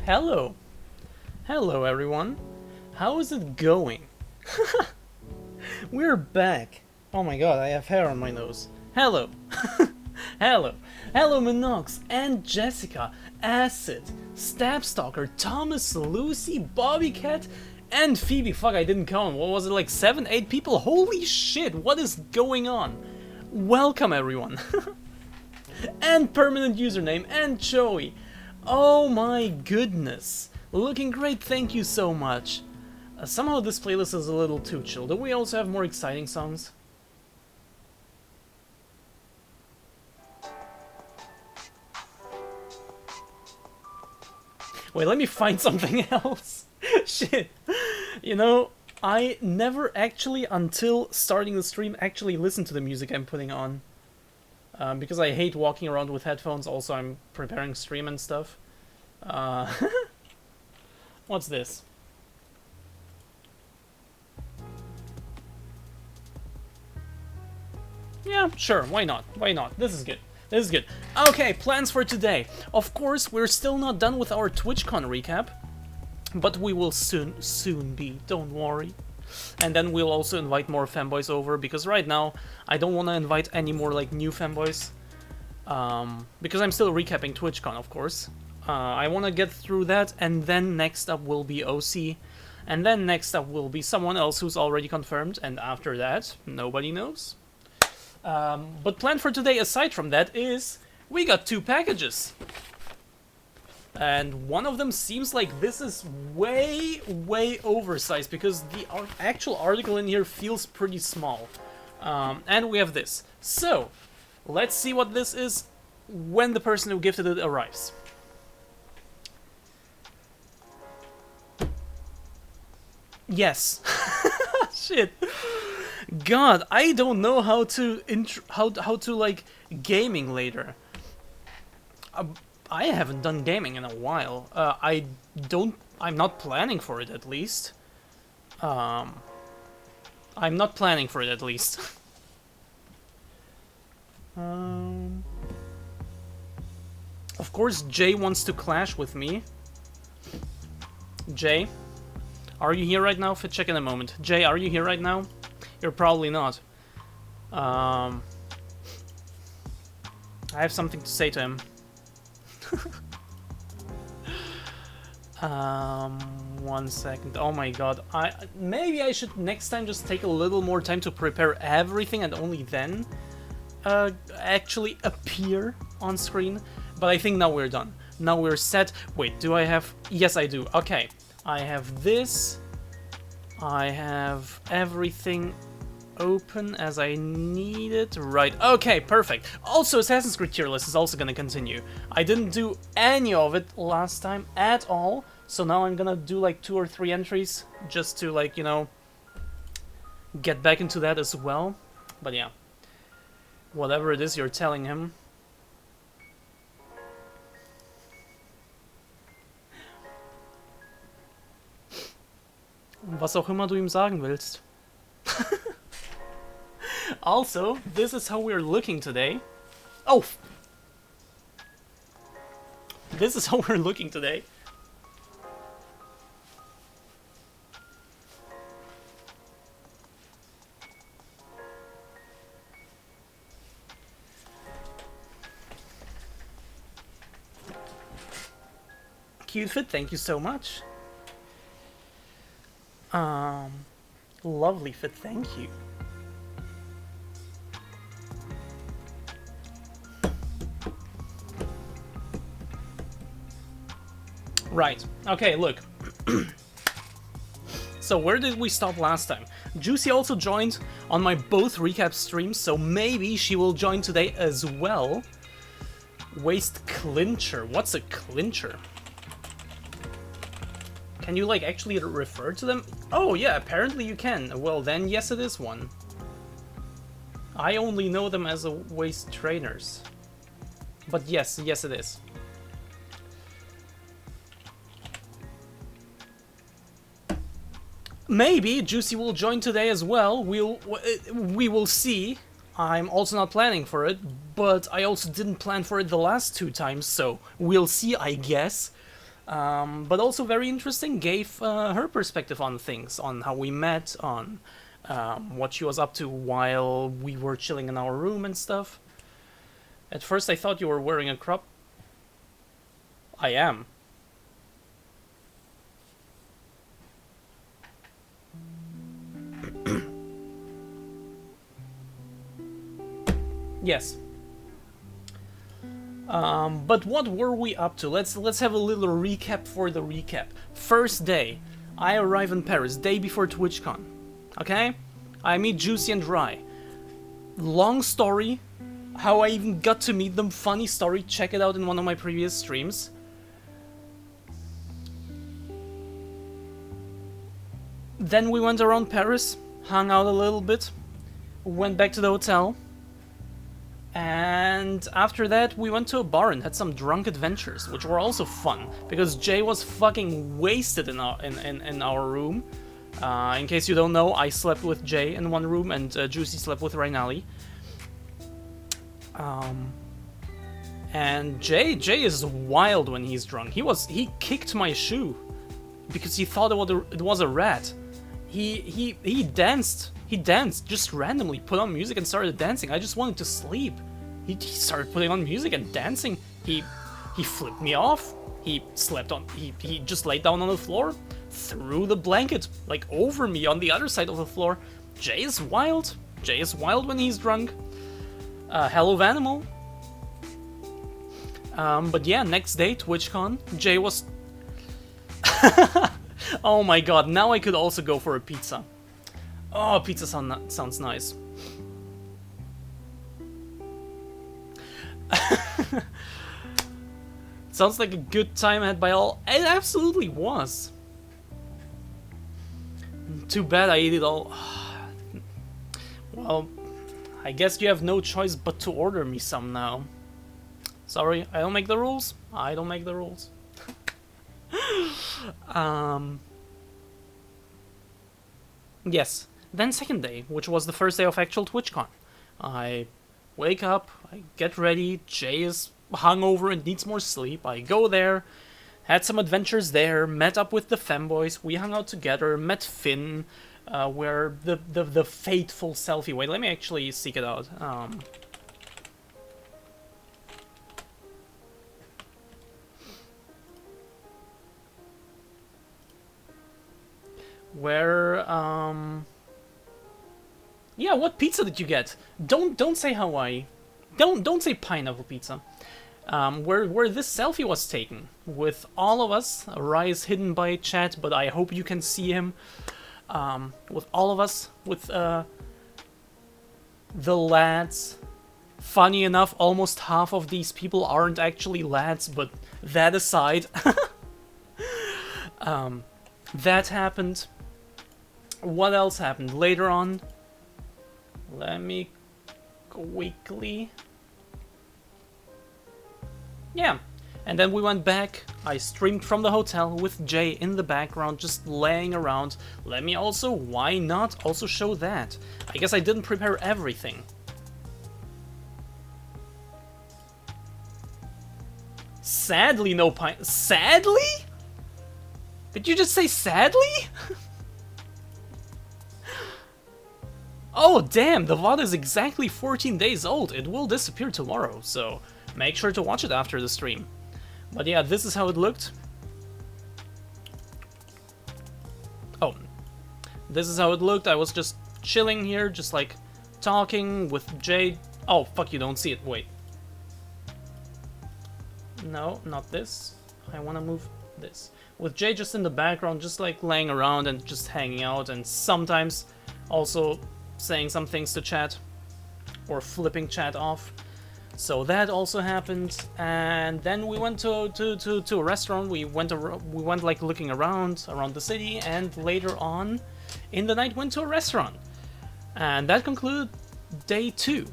hello. Hello, everyone. How is it going? We're back. Oh my god, I have hair on my nose. Hello. Hello. Hello, Minox and Jessica, Acid, Stabstalker, Thomas, Lucy, Bobby Cat, and Phoebe. Fuck, I didn't count. What was it, like 7, 8 people? Holy shit, what is going on? Welcome, everyone. And permanent username, and Joey. Oh my goodness. Looking great, thank you so much. Somehow this playlist is a little too chill. Do we also have more exciting songs? Wait, let me find something else. Shit. You know, I never actually, until starting the stream, actually listened to the music I'm putting on. Because I hate walking around with headphones. Also, I'm preparing stream and stuff. What's this? Yeah, sure, why not? Why not? This is good. This is good. Okay, plans for today. Of course, we're still not done with our TwitchCon recap, but we will soon be, don't worry. And then we'll also invite more fanboys over, because right now, I don't want to invite any more, like, new fanboys. Because I'm still recapping TwitchCon, of course. I want to get through that, and then next up will be OC. And then next up will be someone else who's already confirmed, and after that, nobody knows. But plan for today, aside from that, is we got 2 packages. And one of them seems like this is way oversized, because the actual article in here feels pretty small. And we have this. So, let's see what this is when the person who gifted it arrives. Yes. Shit. God, I don't know how to how to like gaming later. I haven't done gaming in a while. I'm not planning for it, at least. I'm not planning for it, at least. Of course, Jay wants to clash with me. Jay, are you here right now? Check in a moment. Jay, are you here right now? You're probably not. I have something to say to him. 1 second. Oh my god. Maybe I should next time just take a little more time to prepare everything and only then actually appear on screen. But I think now we're done. Now we're set. Wait, do I have... Yes, I do. Okay. I have this. I have everything open as I need it. Right. Okay, perfect. Also, Assassin's Creed tier list is also gonna continue. I didn't do any of it last time at all, so now I'm gonna do like 2 or 3 entries just to, like, you know, get back into that as well. But yeah, whatever it is you're telling him. Was auch immer du ihm sagen willst. Also, this is how we're looking today. Oh! This is how we're looking today. Cute fit, thank you so much. Lovely fit, thank you. Right. Okay, look. So where did we stop last time? Juicy also joined on my both recap streams, so maybe she will join today as well. Waist clincher. What's a clincher? Can you, like, actually refer to them? Oh, yeah, apparently you can. Well, then, yes, it is one. I only know them as a waist trainers. But yes, yes, it is. Maybe Juicy will join today as well. We will see. I'm also not planning for it, but I also didn't plan for it the last 2 times, so we'll see, I guess. But also very interesting, gave her perspective on things, on how we met, on what she was up to while we were chilling in our room and stuff. At first I thought you were wearing a crop. I am. Yes. But what were we up to? Let's have a little recap for the recap. First day, I arrive in Paris, day before TwitchCon. Okay? I meet Juicy and Rye. Long story, how I even got to meet them, funny story, check it out in one of my previous streams. Then we went around Paris, hung out a little bit, went back to the hotel. And after that, we went to a bar and had some drunk adventures, which were also fun, because Jay was fucking wasted in our room. In case you don't know, I slept with Jay in one room, and Juicy slept with Rainali. And Jay is wild when he's drunk. He kicked my shoe because he thought it was a rat. He danced. He danced just randomly, put on music and started dancing. I just wanted to sleep. He started putting on music and dancing. He flipped me off. He slept on. He just laid down on the floor, threw the blanket like over me on the other side of the floor. Jay is wild. Jay is wild when he's drunk. Hell of animal. But yeah, next day, TwitchCon. Jay was. Oh my god! Now I could also go for a pizza. Oh, pizza sounds nice. Sounds like a good time had by all. It absolutely was. Too bad I ate it all. Well, I guess you have no choice but to order me some now. Sorry, I don't make the rules. I don't make the rules. Yes. Then second day, which was the first day of actual TwitchCon. I wake up, I get ready, Jay is hungover and needs more sleep. I go there, had some adventures there, met up with the femboys, we hung out together, met Finn, where the fateful selfie... Wait, let me actually seek it out. Yeah, what pizza did you get? Don't say Hawaii. Don't say pineapple pizza. Where this selfie was taken with all of us. Rai is hidden by chat, but I hope you can see him. With all of us, with the lads. Funny enough, almost half of these people aren't actually lads, but that aside, that happened. What else happened later on? Let me quickly... Yeah, and then we went back. I streamed from the hotel with Jay in the background, just laying around. Let me also, why not, also show that. I guess I didn't prepare everything. Sadly, no pine... Sadly? Did you just say sadly? Oh, damn, the VOD is exactly 14 days old. It will disappear tomorrow, so make sure to watch it after the stream. But yeah, this is how it looked. Oh, this is how it looked. I was just chilling here, just like talking with Jay. Oh, fuck, you don't see it. Wait. No, not this. I want to move this. With Jay just in the background, just like laying around and just hanging out, and sometimes also saying some things to chat or flipping chat off. So that also happened, and then we went to a restaurant. We went like looking around the city, and later on in the night went to a restaurant. And that concluded day 2.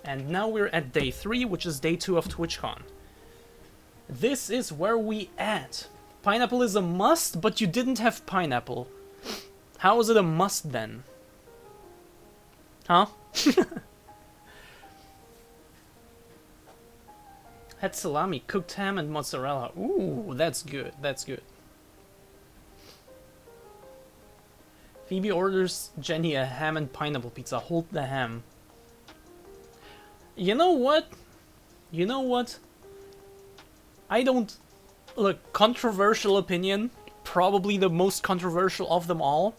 And now we're at day 3, which is day 2 of TwitchCon. This is where we at. Pineapple is a must, but you didn't have pineapple. How is it a must then? Huh? Had salami, cooked ham, and mozzarella. Ooh, that's good. That's good. Phoebe orders Jenny a ham and pineapple pizza. Hold the ham. You know what? You know what? I don't... Look, controversial opinion. Probably the most controversial of them all.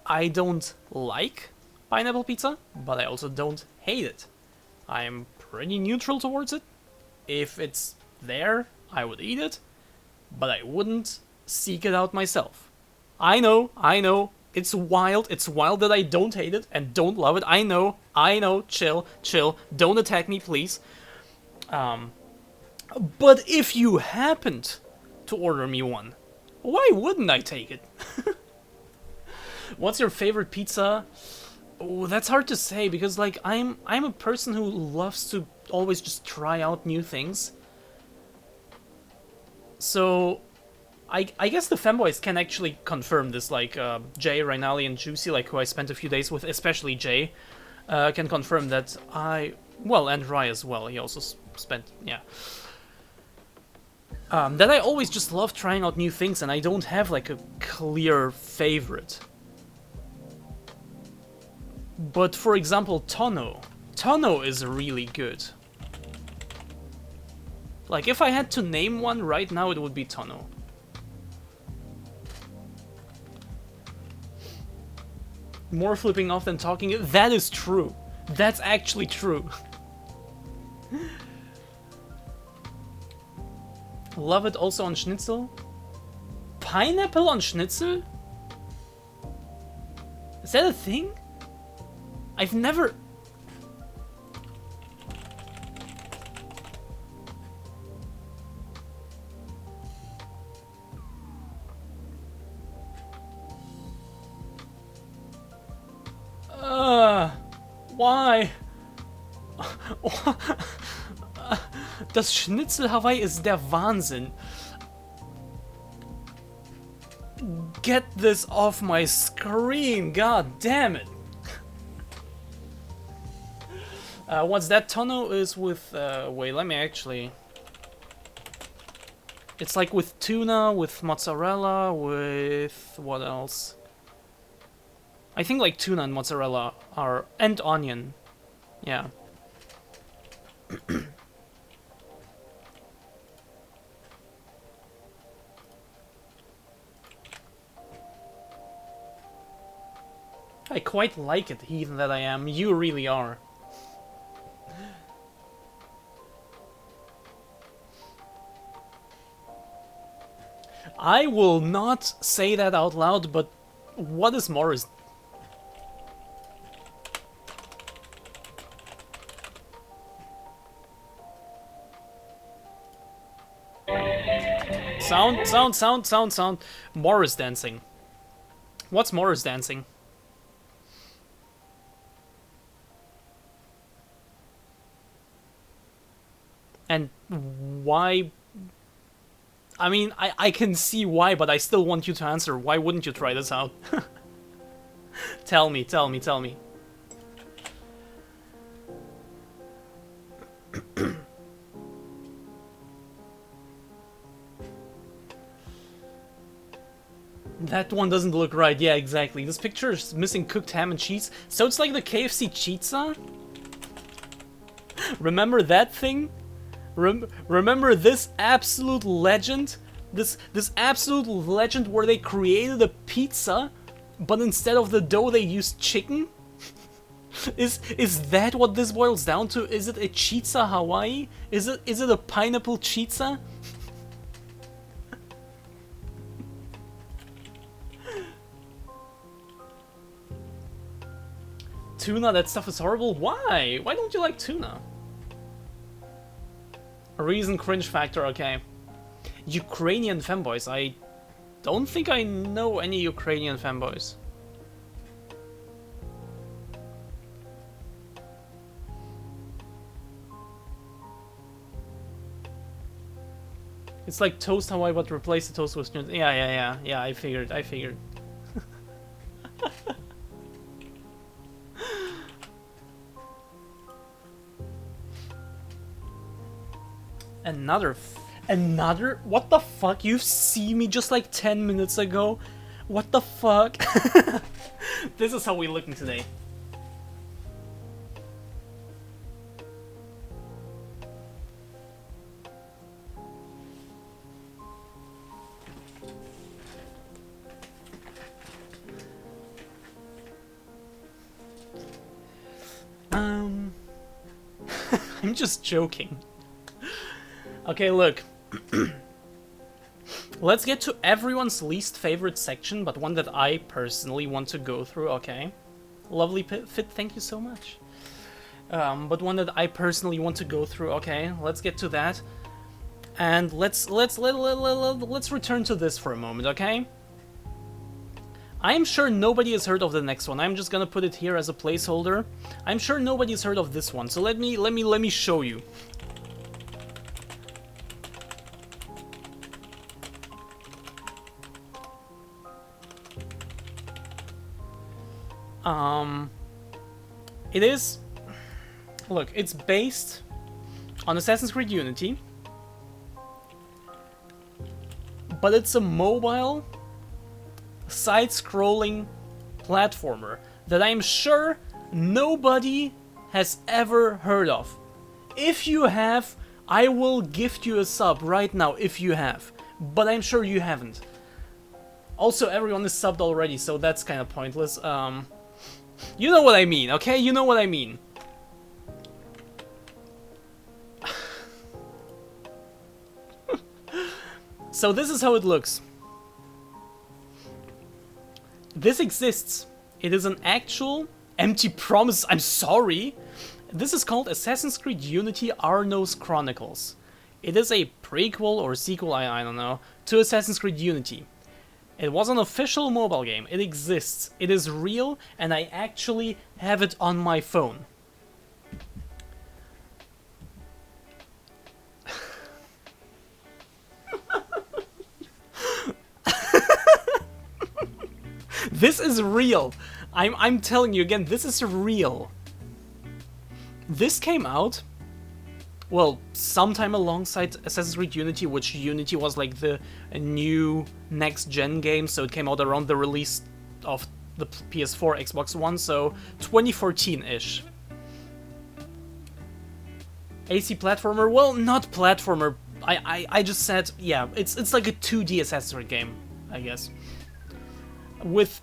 I don't like pineapple pizza, but I also don't hate it. I'm pretty neutral towards it. If it's there, I would eat it, but I wouldn't seek it out myself. I know, it's wild that I don't hate it and don't love it. I know, chill, don't attack me, please. But if you happened to order me one, why wouldn't I take it? What's your favorite pizza? Oh, that's hard to say because like I'm a person who loves to always just try out new things. So I guess the femboys can actually confirm this, like Jay, Rinaldi, and Juicy, like who I spent a few days with, especially Jay, can confirm that well, and Rai as well, he also spent, yeah. That I always just love trying out new things and I don't have like a clear favorite. But for example, Tonno. Tonno is really good. Like if I had to name one right now, it would be Tonno. More flipping off than talking. That is true. That's actually true. Love it also on schnitzel. Pineapple on schnitzel? Is that a thing? I've never... Why? Das Schnitzel Hawaii ist der Wahnsinn. Get this off my screen, god damn it. What's that? Tonno is with, wait, let me actually... It's like with tuna, with mozzarella, with... what else? I think like tuna and mozzarella are... and onion. Yeah. I quite like it, heathen that I am. You really are. I will not say that out loud, but what is Morris? Sound. Morris dancing. What's Morris dancing? And why? I mean, I can see why, but I still want you to answer. Why wouldn't you try this out? Tell me. That one doesn't look right. Yeah, exactly. This picture is missing cooked ham and cheese. So it's like the KFC pizza? Remember that thing? Remember this absolute legend? This absolute legend where they created a pizza, but instead of the dough they used chicken? Is that what this boils down to? Is it a chizza Hawaii? Is it a pineapple chizza? Tuna, that stuff is horrible? Why? Why don't you like tuna? A reason, cringe factor, okay. Ukrainian femboys. I don't think I know any Ukrainian femboys. It's like toast Hawaii, but replace the toast with... Yeah, I figured. Another? What the fuck? You see me just like 10 minutes ago? What the fuck? This is how we're looking today. I'm just joking. Okay, look. Let's get to everyone's least favorite section, but one that I personally want to go through, okay? Lovely fit, thank you so much. But one that I personally want to go through, okay? Let's get to that. And let's return to this for a moment, okay? I'm sure nobody has heard of the next one. I'm just gonna put it here as a placeholder. I'm sure nobody's heard of this one, so let me show you. It is... Look, it's based on Assassin's Creed Unity, but it's a mobile, side-scrolling platformer that I'm sure nobody has ever heard of. If you have, I will gift you a sub right now if you have, but I'm sure you haven't. Also, everyone is subbed already, so that's kind of pointless. You know what I mean, okay? You know what I mean. So this is how it looks. This exists. It is an actual empty promise. I'm sorry. This is called Assassin's Creed Unity Arno's Chronicles. It is a prequel or sequel, I don't know, to Assassin's Creed Unity. It was an official mobile game. It exists. It is real, and I actually have it on my phone. This is real. I'm telling you again, this is real. This came out, well, sometime alongside Assassin's Creed Unity, which Unity was like the new next-gen game, so it came out around the release of the PS4, Xbox One, so 2014-ish. AC platformer? Well, not platformer. I just said, yeah, it's like a 2D Assassin's Creed game, I guess. With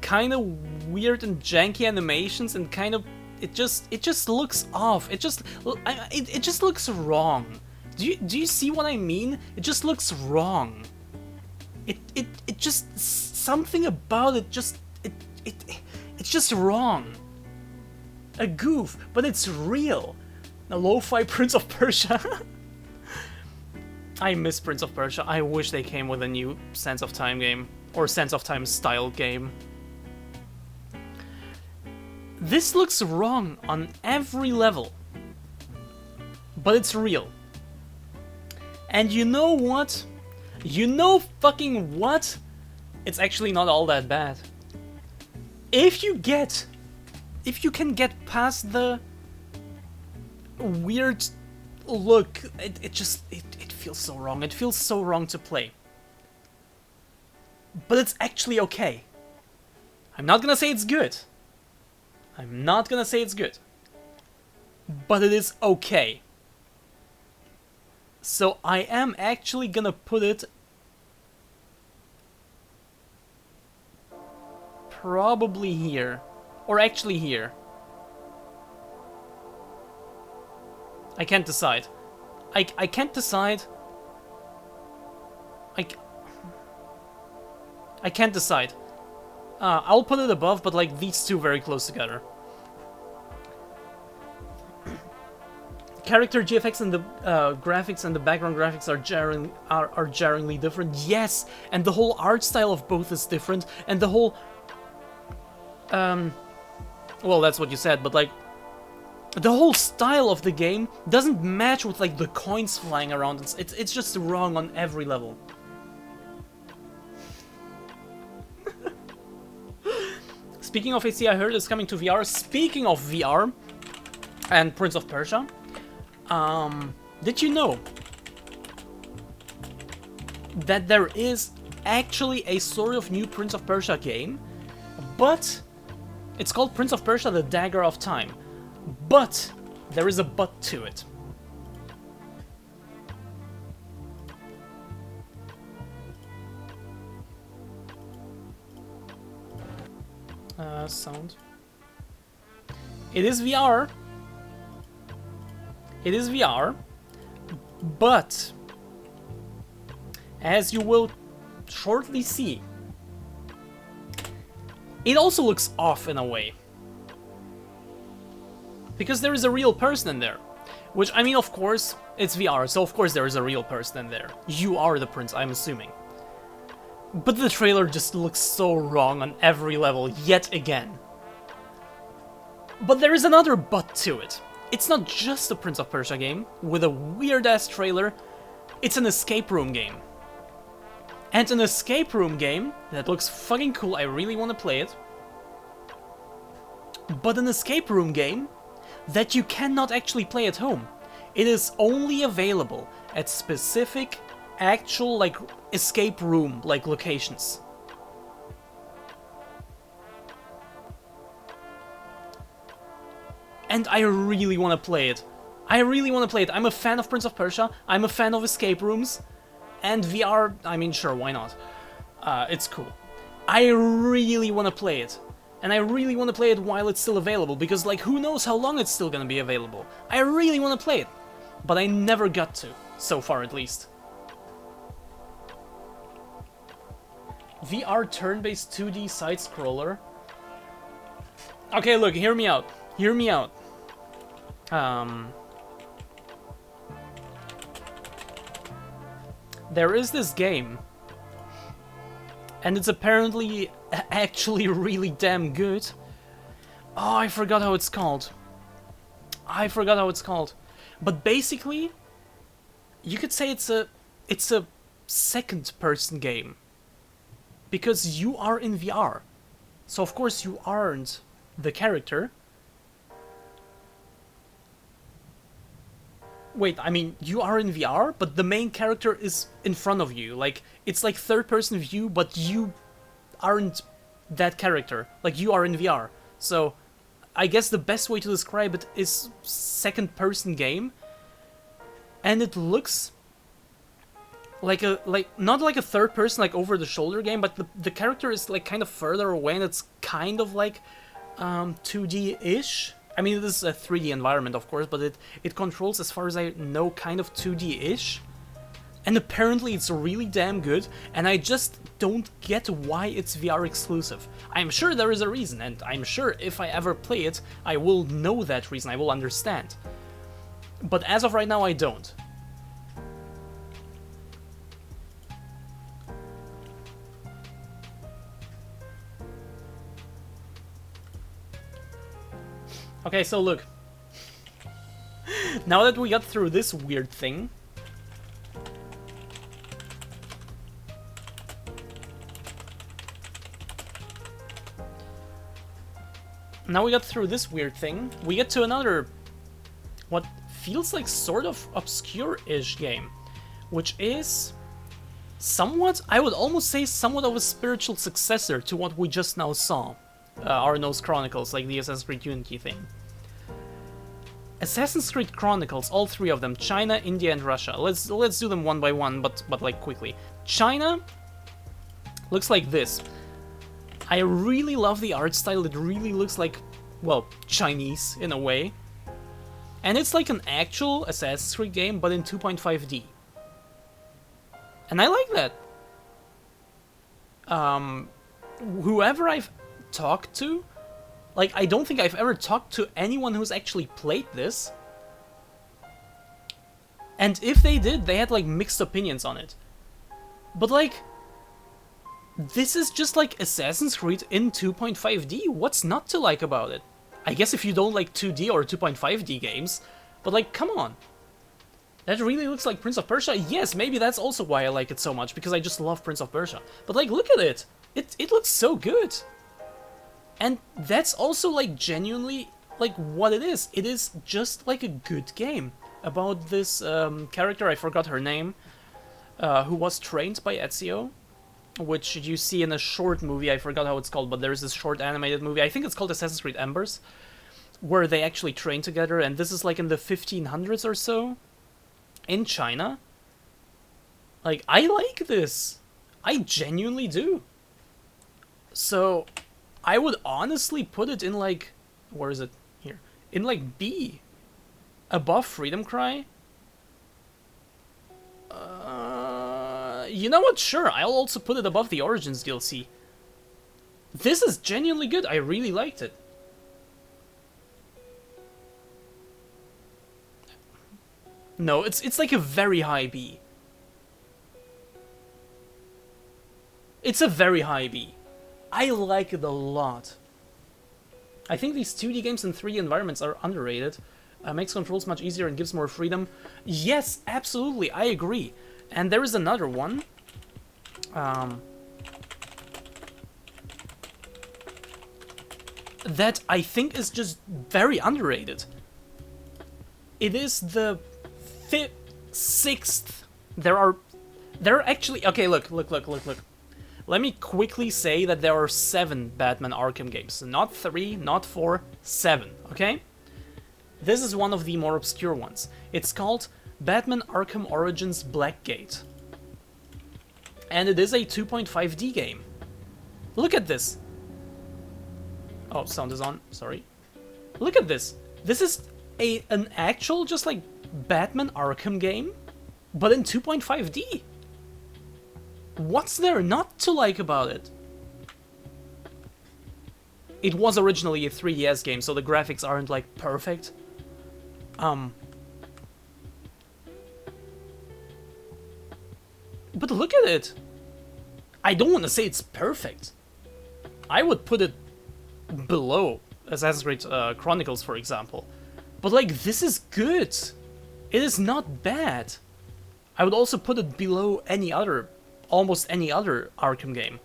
kind of weird and janky animations and kind of it just looks off. It just looks wrong. Do you see what I mean? It just looks wrong. It just something about it just it's just wrong. A goof, but it's real. A lo-fi Prince of Persia. I miss Prince of Persia. I wish they came with a new Sense of Time game or Sense of Time style game. This looks wrong on every level, but it's real. And you know what? You know fucking what? It's actually not all that bad. If you can get past the weird look, it feels so wrong. It feels so wrong to play. But it's actually okay. I'm not gonna say it's good. I'm not gonna say it's good. But it is okay. So I am actually gonna put it probably here. Or actually here. I can't decide. I can't decide. I can't decide. I'll put it above, but like these two very close together. Character GFX and the graphics and the background graphics are jarringly different. Yes, and the whole art style of both is different, and the whole well, that's what you said, but like the whole style of the game doesn't match with like the coins flying around. It's just wrong on every level. Speaking of AC, I heard it's coming to VR. Speaking of VR and Prince of Persia, did you know that there is actually a sort of new Prince of Persia game, but it's called Prince of Persia: The Dagger of Time. But there is a but to it. Sound. It is VR. It is VR, but as you will shortly see, it also looks off in a way. Because there is a real person in there. Which, I mean, of course, it's VR, so of course there is a real person in there. You are the prince, I'm assuming. But the trailer just looks so wrong on every level, yet again. But there is another but to it. It's not just a Prince of Persia game with a weird-ass trailer, it's an escape room game. And an escape room game that looks fucking cool, I really want to play it. But an escape room game that you cannot actually play at home. It is only available at specific, actual, like, escape room, like, locations. And I really want to play it. I really want to play it. I'm a fan of Prince of Persia, I'm a fan of escape rooms, and VR, I mean, sure, why not? It's cool. I really want to play it. And I really want to play it while it's still available, because, like, who knows how long it's still gonna be available. I really want to play it, but I never got to, so far at least. VR turn-based 2D side-scroller. Okay, look, hear me out. Hear me out. There is this game, and it's apparently actually really damn good. Oh, I forgot how it's called. I forgot how it's called. But basically, you could say it's a second-person game. Because you are in VR. So of course you aren't the character. Wait, I mean, you are in VR, but the main character is in front of you. Like, it's like third-person view, but you aren't that character. Like, you are in VR. So, I guess the best way to describe it is second-person game. And it looks like not like a third-person, like, over-the-shoulder game, but the character is, like, kind of further away, and it's kind of like 2D-ish. I mean, it is a 3D environment, of course, but it controls, as far as I know, kind of 2D-ish. And apparently it's really damn good, and I just don't get why it's VR exclusive. I'm sure there is a reason, and I'm sure if I ever play it, I will know that reason, I will understand. But as of right now, I don't. Okay, so look. Now that we got through this weird thing, we get to another, what feels like sort of obscure-ish game, which is somewhat, I would almost say somewhat of a spiritual successor to what we just now saw. Arno's Chronicles, like the Assassin's Creed Unity thing. Assassin's Creed Chronicles, all three of them, China, India, and Russia. Let's do them one by one, but like quickly. China looks like this. I really love the art style. It really looks like, well, Chinese in a way. And it's like an actual Assassin's Creed game, but in 2.5D. And I like that. Whoever I've talked to, like, I don't think I've ever talked to anyone who's actually played this. And if they did, they had, like, mixed opinions on it. But, like, this is just like Assassin's Creed in 2.5D. What's not to like about it? I guess if you don't like 2D or 2.5D games, but, like, come on. That really looks like Prince of Persia? Yes, maybe that's also why I like it so much, because I just love Prince of Persia. But, like, look at it! It looks so good! And that's also, like, genuinely, like, what it is. It is just, like, a good game about this character, I forgot her name, who was trained by Ezio, which you see in a short movie. I forgot how it's called, but there's this short animated movie. I think it's called Assassin's Creed Embers, where they actually train together, and this is like in the 1500s or so, in China. Like, I like this. I genuinely do. So, I would honestly put it in like, where is it? Here. In like B. Above Freedom Cry. You know what? Sure, I'll also put it above the Origins DLC. This is genuinely good. I really liked it. No, it's like a very high B. It's a very high B. I like it a lot. I think these 2D games and 3D environments are underrated. Makes controls much easier and gives more freedom. Yes, absolutely, I agree. And there is another one. That I think is just very underrated. It is the 6th. There are actually... Okay, look. Let me quickly say that there are 7 Batman Arkham games. Not 3, not 4, 7, okay? This is one of the more obscure ones. It's called Batman Arkham Origins Blackgate. And it is a 2.5D game. Look at this. Oh, sound is on, sorry. Look at this. This is an actual, just like, Batman Arkham game, but in 2.5D. What's there not to like about it? It was originally a 3DS game, so the graphics aren't, like, perfect. But look at it! I don't want to say it's perfect. I would put it below Assassin's Creed Chronicles, for example. But, like, this is good. It is not bad. I would also put it below almost any other Arkham game.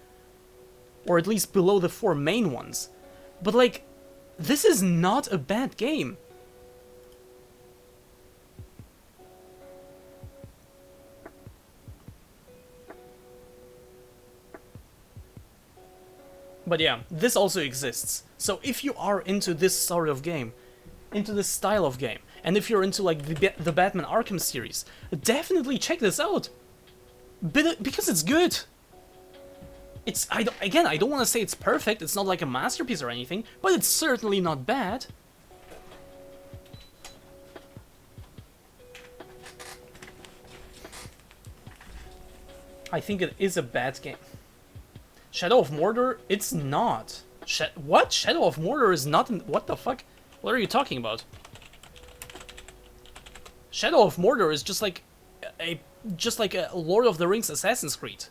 Or at least below the 4 main ones. But, like, this is not a bad game. But yeah, this also exists. So if you are into this sort of game, into this style of game, and if you're into like the Batman Arkham series, definitely check this out. Because it's good. I don't want to say it's perfect, it's not like a masterpiece or anything, but it's certainly not bad. I think it is a bad game. Shadow of Mordor? It's not. What? Shadow of Mordor is not in... What the fuck? What are you talking about? Shadow of Mordor is just like a Lord of the Rings Assassin's Creed.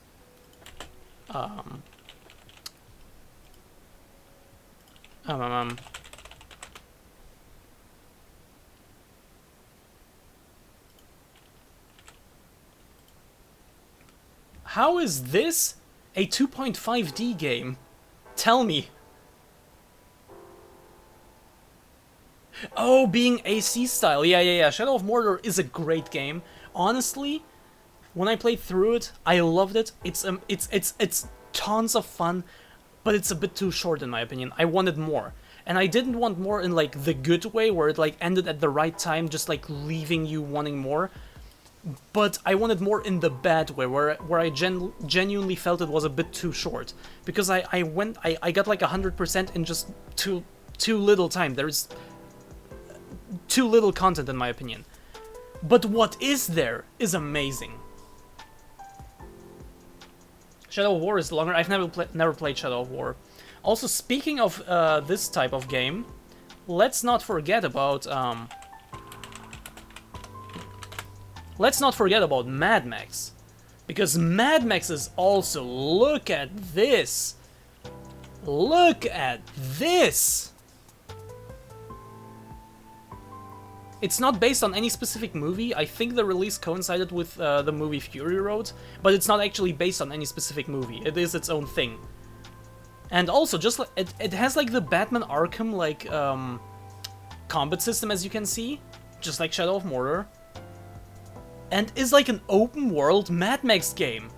How is this a 2.5D game? Tell me. Oh, being AC style. Yeah. Shadow of Mordor is a great game. Honestly, when I played through it, I loved it. It's tons of fun, but it's a bit too short in my opinion. I wanted more. And I didn't want more in like the good way, where it like ended at the right time, just like leaving you wanting more. But I wanted more in the bad way, where I genuinely felt it was a bit too short. Because I got like 100% in just too little time. There's too little content in my opinion. But what is there is amazing. Shadow of War is longer. I've never played Shadow of War. Also, speaking of this type of game, let's not forget about Mad Max. Because Mad Max is also... Look at this! Look at this! It's not based on any specific movie. I think the release coincided with the movie Fury Road, but it's not actually based on any specific movie. It is its own thing. And also, just like it has like the Batman Arkham like combat system, as you can see, just like Shadow of Mordor. and is like an open world Mad Max game.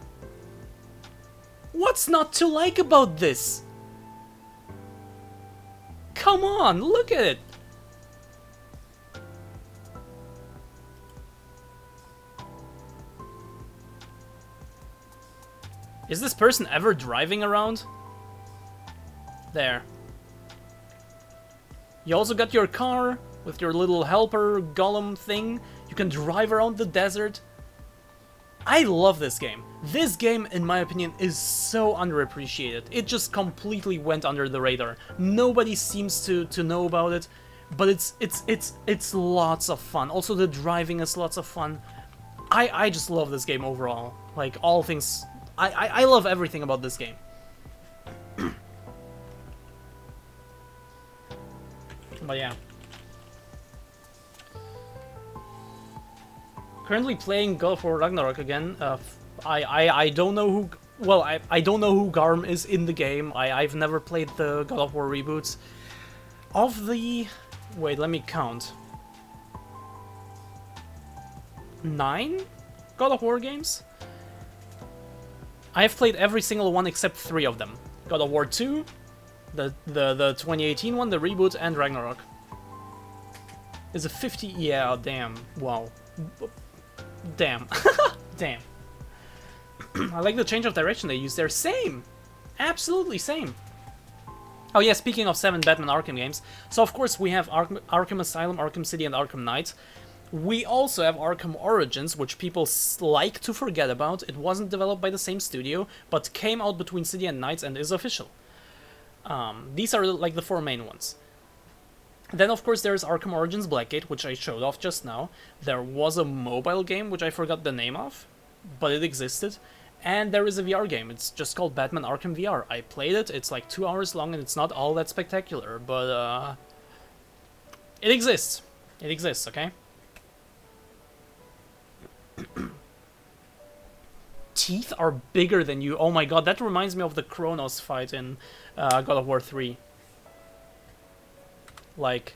What's not to like about this? Come on, look at it! Is this person ever driving around? There. You also got your car with your little helper golem thing. You can drive around the desert. I love this game. This game, in my opinion, is so underappreciated. It just completely went under the radar. Nobody seems to know about it, but it's lots of fun. Also, the driving is lots of fun. I just love this game overall. Like, all things... I love everything about this game. But yeah. Currently playing God of War Ragnarok again. I don't know who... Well, I don't know who Garm is in the game. I've never played the God of War reboots. Of the... Wait, let me count. 9 God of War games? I have played every single one except 3 of them. God of War 2, the 2018 one, the reboot, and Ragnarok. Is it 50? Yeah, damn. Wow. Damn. Damn. I like the change of direction they use there. Same! Absolutely same. Oh yeah, speaking of 7 Batman Arkham games, so of course we have Arkham Asylum, Arkham City, and Arkham Knight. We also have Arkham Origins, which people like to forget about. It wasn't developed by the same studio, but came out between City and Knights and is official. These are like the 4 main ones. Then of course there's Arkham Origins Blackgate, which I showed off just now. There was a mobile game, which I forgot the name of, but it existed. And there is a VR game, it's just called Batman Arkham VR. I played it, it's like 2 hours long and it's not all that spectacular, but it exists. It exists, okay? Teeth are bigger than you. Oh my god, that reminds me of the Kronos fight in God of War 3. Like...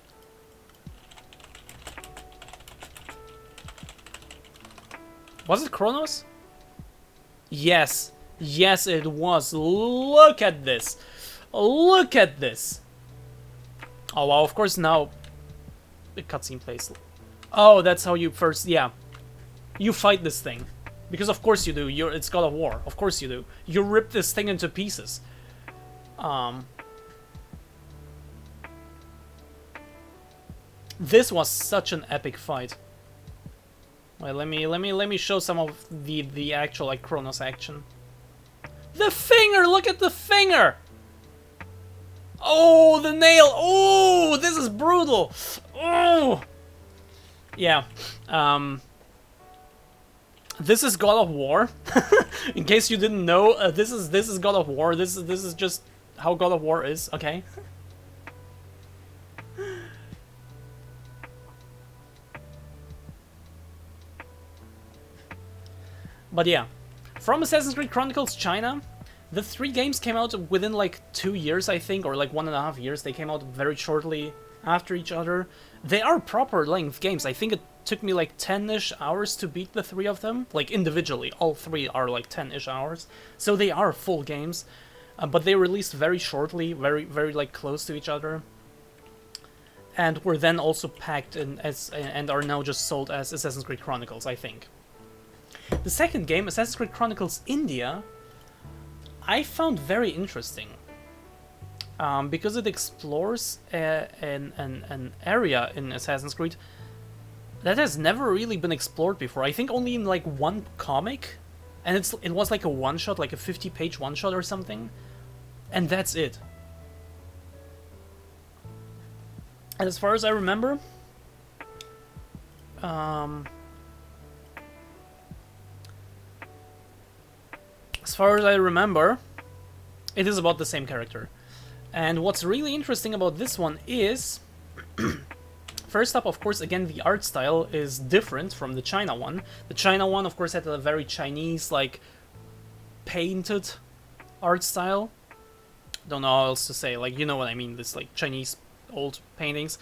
Was it Kronos? Yes. Yes, it was. Look at this. Look at this. Oh wow, of course now... The cutscene plays. Oh, that's how you first... Yeah. You fight this thing. Because of course you do. It's God of War. Of course you do. You rip this thing into pieces. This was such an epic fight. Wait, let me show some of the actual like Kronos action. The finger! Look at the finger! Oh, the nail! Oh, this is brutal! Oh! Yeah. This is God of War. In case you didn't know, this is God of War. This is just how God of War is. Okay. But yeah, from Assassin's Creed Chronicles China, the 3 games came out within like 2 years, I think, or like 1.5 years. They came out very shortly after each other. They are proper length games. I think it took me like 10-ish hours to beat the 3 of them. Like individually, all 3 are like 10-ish hours. So they are full games, but they released very shortly, very like close to each other. And were then also packed in as and are now just sold as Assassin's Creed Chronicles, I think. The second game, Assassin's Creed Chronicles India, I found very interesting. Because it explores an area in Assassin's Creed that has never really been explored before. I think only in like one comic, and it was like a one-shot, like a 50-page one-shot or something, and that's it. And as far as I remember, it is about the same character. And what's really interesting about this one is, first up, of course, again, the art style is different from the China one. The China one, of course, had a very Chinese, like, painted art style. Don't know how else to say, like, you know what I mean, this, like, Chinese old paintings.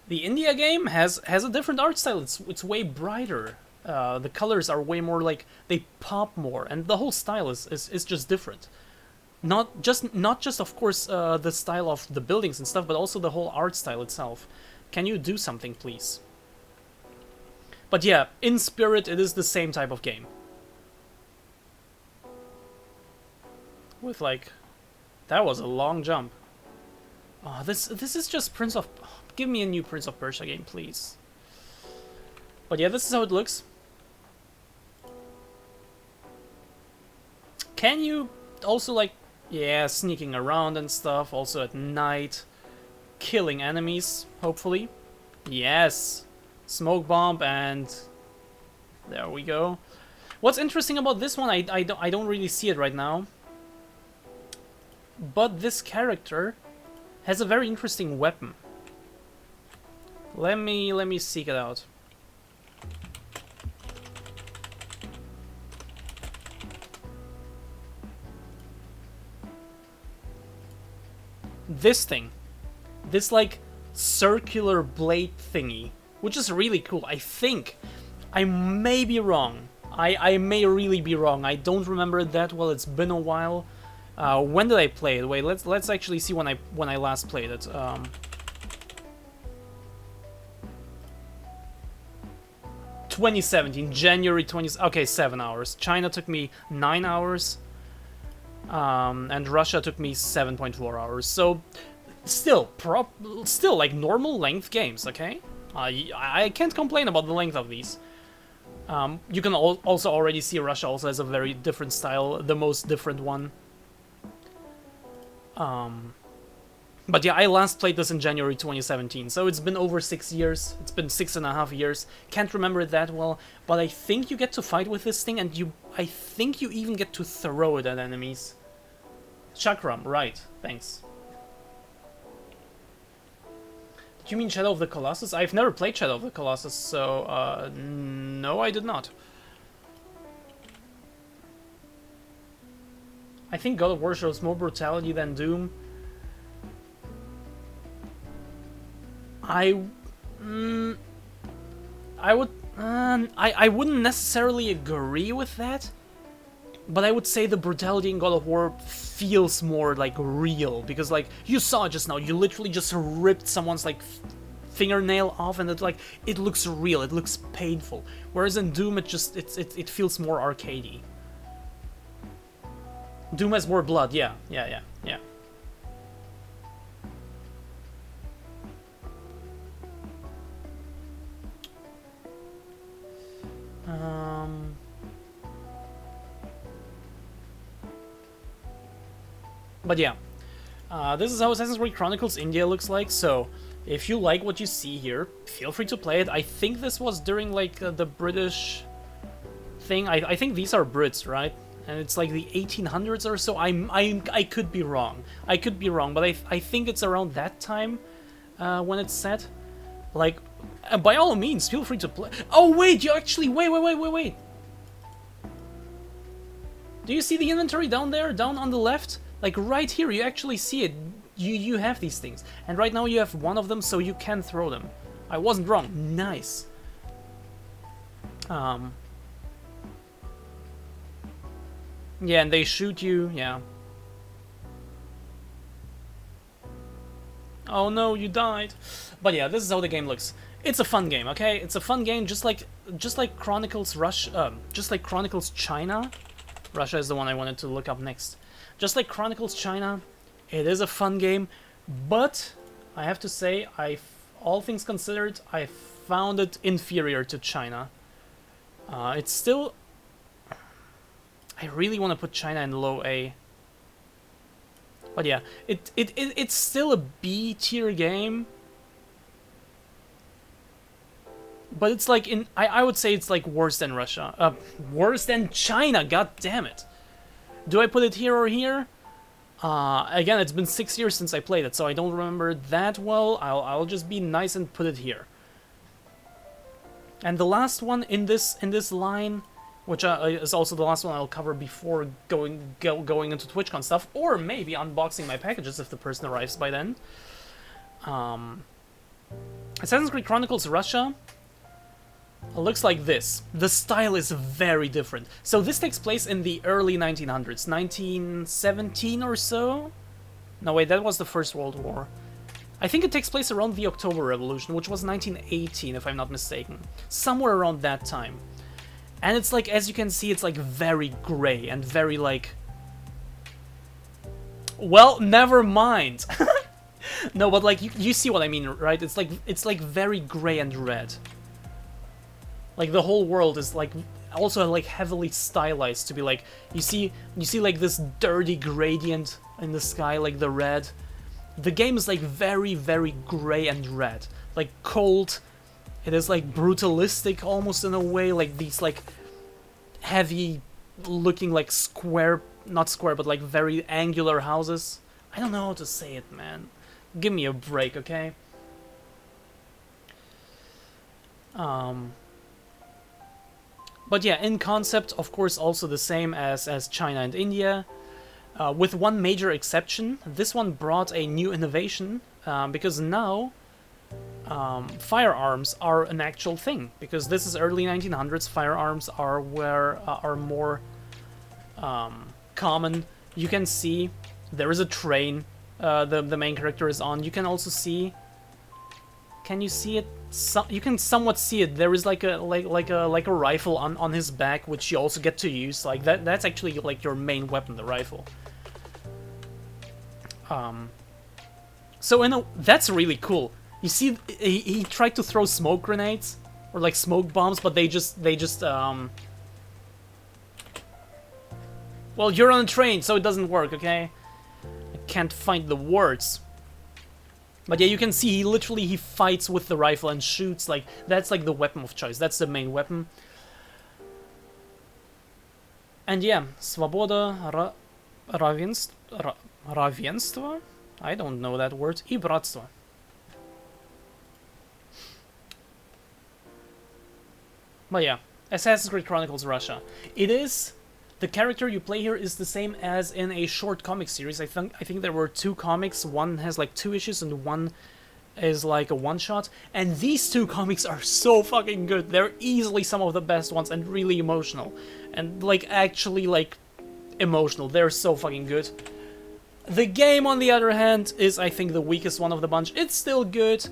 The India game has a different art style. It's way brighter. The colors are way more like, they pop more, and the whole style is just different. Not just of course the style of the buildings and stuff, but also the whole art style itself. Can you do something, please? But yeah, in spirit, it is the same type of game. With like, that was a long jump. Oh, this is just Prince of. Give me a new Prince of Persia game, please. But yeah, this is how it looks. Can you also like, yeah, sneaking around and stuff, also at night, killing enemies, hopefully. Yes, smoke bomb, and there we go. What's interesting about this one, I don't really see it right now, but this character has a very interesting weapon. Let me seek it out. This thing, this like circular blade thingy, which is really cool. I think, I may be wrong. I may really be wrong. I don't remember it that well. It's been a while. When did I play it? Wait, let's actually see when I last played it. 2017, January 20. Okay, 7 hours. China took me 9 hours. And Russia took me 7.4 hours. So, still like normal length games. Okay, I can't complain about the length of these. You can also already see Russia also has a very different style, the most different one. But yeah, I last played this in January 2017, so it's been over 6 years. It's been 6.5 years. Can't remember it that well, but I think you get to fight with this thing, and I think you even get to throw it at enemies. Chakram, right, thanks. Do you mean Shadow of the Colossus? I've never played Shadow of the Colossus, so, no, I did not. I think God of War shows more brutality than Doom. I wouldn't necessarily agree with that, but I would say the brutality in God of War feels more like real, because like you saw just now, you literally just ripped someone's like fingernail off, and it looks real, it looks painful. Whereas in Doom, it feels more arcadey. Doom has more blood, yeah. But yeah, this is how Assassin's Creed Chronicles India looks like, so if you like what you see here, feel free to play it. I think this was during like the British thing. I think these are Brits, right? And it's like the 1800s or so. I could be wrong. I could be wrong, but I think it's around that time when it's set. Like, by all means, feel free to play. Oh wait, you actually wait. Do you see the inventory down there, down on the left? Like right here, you actually see it. You have these things, and right now you have one of them, so you can throw them. I wasn't wrong. Nice. Yeah, and they shoot you. Yeah. Oh no, you died. But yeah, this is how the game looks. It's a fun game, okay? It's a fun game, just like Chronicles just like Chronicles China. Russia is the one I wanted to look up next. Just like Chronicles China, it is a fun game, but I have to say, all things considered, I found it inferior to China. It's still... I really want to put China in low A. But yeah, it's still a B tier game. But it's like I would say it's like worse than Russia. Worse than China, god damn it. Do I put it here or here? Again, it's been 6 years since I played it, so I don't remember that well. I'll just be nice and put it here. And the last one in this line, which is also the last one I'll cover before going into TwitchCon stuff, or maybe unboxing my packages if the person arrives by then. Assassin's Creed Chronicles Russia. looks like this. The style is very different. So this takes place in the early 1900s, 1917 or so? No, wait, that was the First World War. I think it takes place around the October Revolution, which was 1918, if I'm not mistaken. Somewhere around that time. And it's like, as you can see, it's like very gray and very like... Well, never mind. No, but like, you see what I mean, right? It's like very gray and red. Like the whole world is like also like heavily stylized to be like, you see like this dirty gradient in the sky, like the red. The game is like very, very gray and red, like cold. It is like brutalistic almost in a way, like these like heavy looking like square, not square, but like very angular houses. I don't know how to say it, man. Give me a break, okay? But yeah, in concept, of course, also the same as China and India. With one major exception, this one brought a new innovation, because now firearms are an actual thing. Because this is early 1900s, firearms are more common. You can see there is a train the main character is on. You can also see. Can you see it? You can somewhat see it. There is like a rifle on his back, which you also get to use. Like that's actually like your main weapon, the rifle. So that's really cool. You see, he tried to throw smoke grenades or like smoke bombs, but they just well, you're on a train, so it doesn't work. Okay, I can't find the words. But yeah, you can see he fights with the rifle and shoots. Like that's like the weapon of choice. That's the main weapon. And yeah, Svoboda, равенство? I don't know that word. И братство. But yeah, Assassin's Creed Chronicles Russia. It is... The character you play here is the same as in a short comic series. I think there were 2 comics. One has like 2 issues and one is like a one-shot. And these 2 comics are so fucking good. They're easily some of the best ones and really emotional. And like actually like emotional. They're so fucking good. The game, on the other hand, is I think the weakest one of the bunch. It's still good.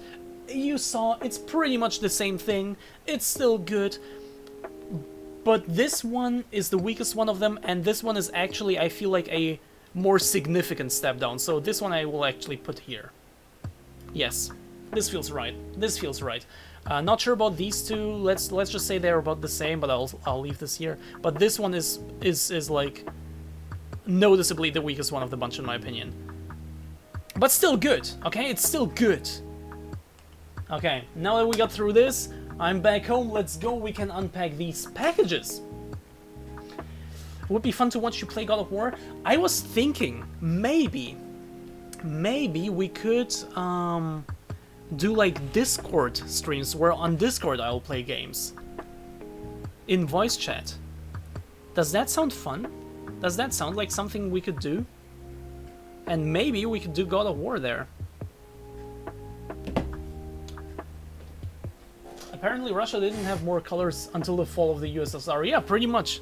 You saw, it's pretty much the same thing. It's still good. But this one is the weakest one of them, and this one is actually, I feel like, a more significant step down. So this one I will actually put here. Yes, this feels right. This feels right. Not sure about these 2. Let's just say they're about the same, but I'll leave this here. But this one is like noticeably the weakest one of the bunch in my opinion. But still good. Okay, it's still good. Okay, now that we got through this, I'm back home, let's go, we can unpack these packages. It would be fun to watch you play God of War. I was thinking, maybe we could do like Discord streams, where on Discord I'll play games. In voice chat. Does that sound fun? Does that sound like something we could do? And maybe we could do God of War there. Apparently Russia didn't have more colors until the fall of the USSR. Yeah, pretty much.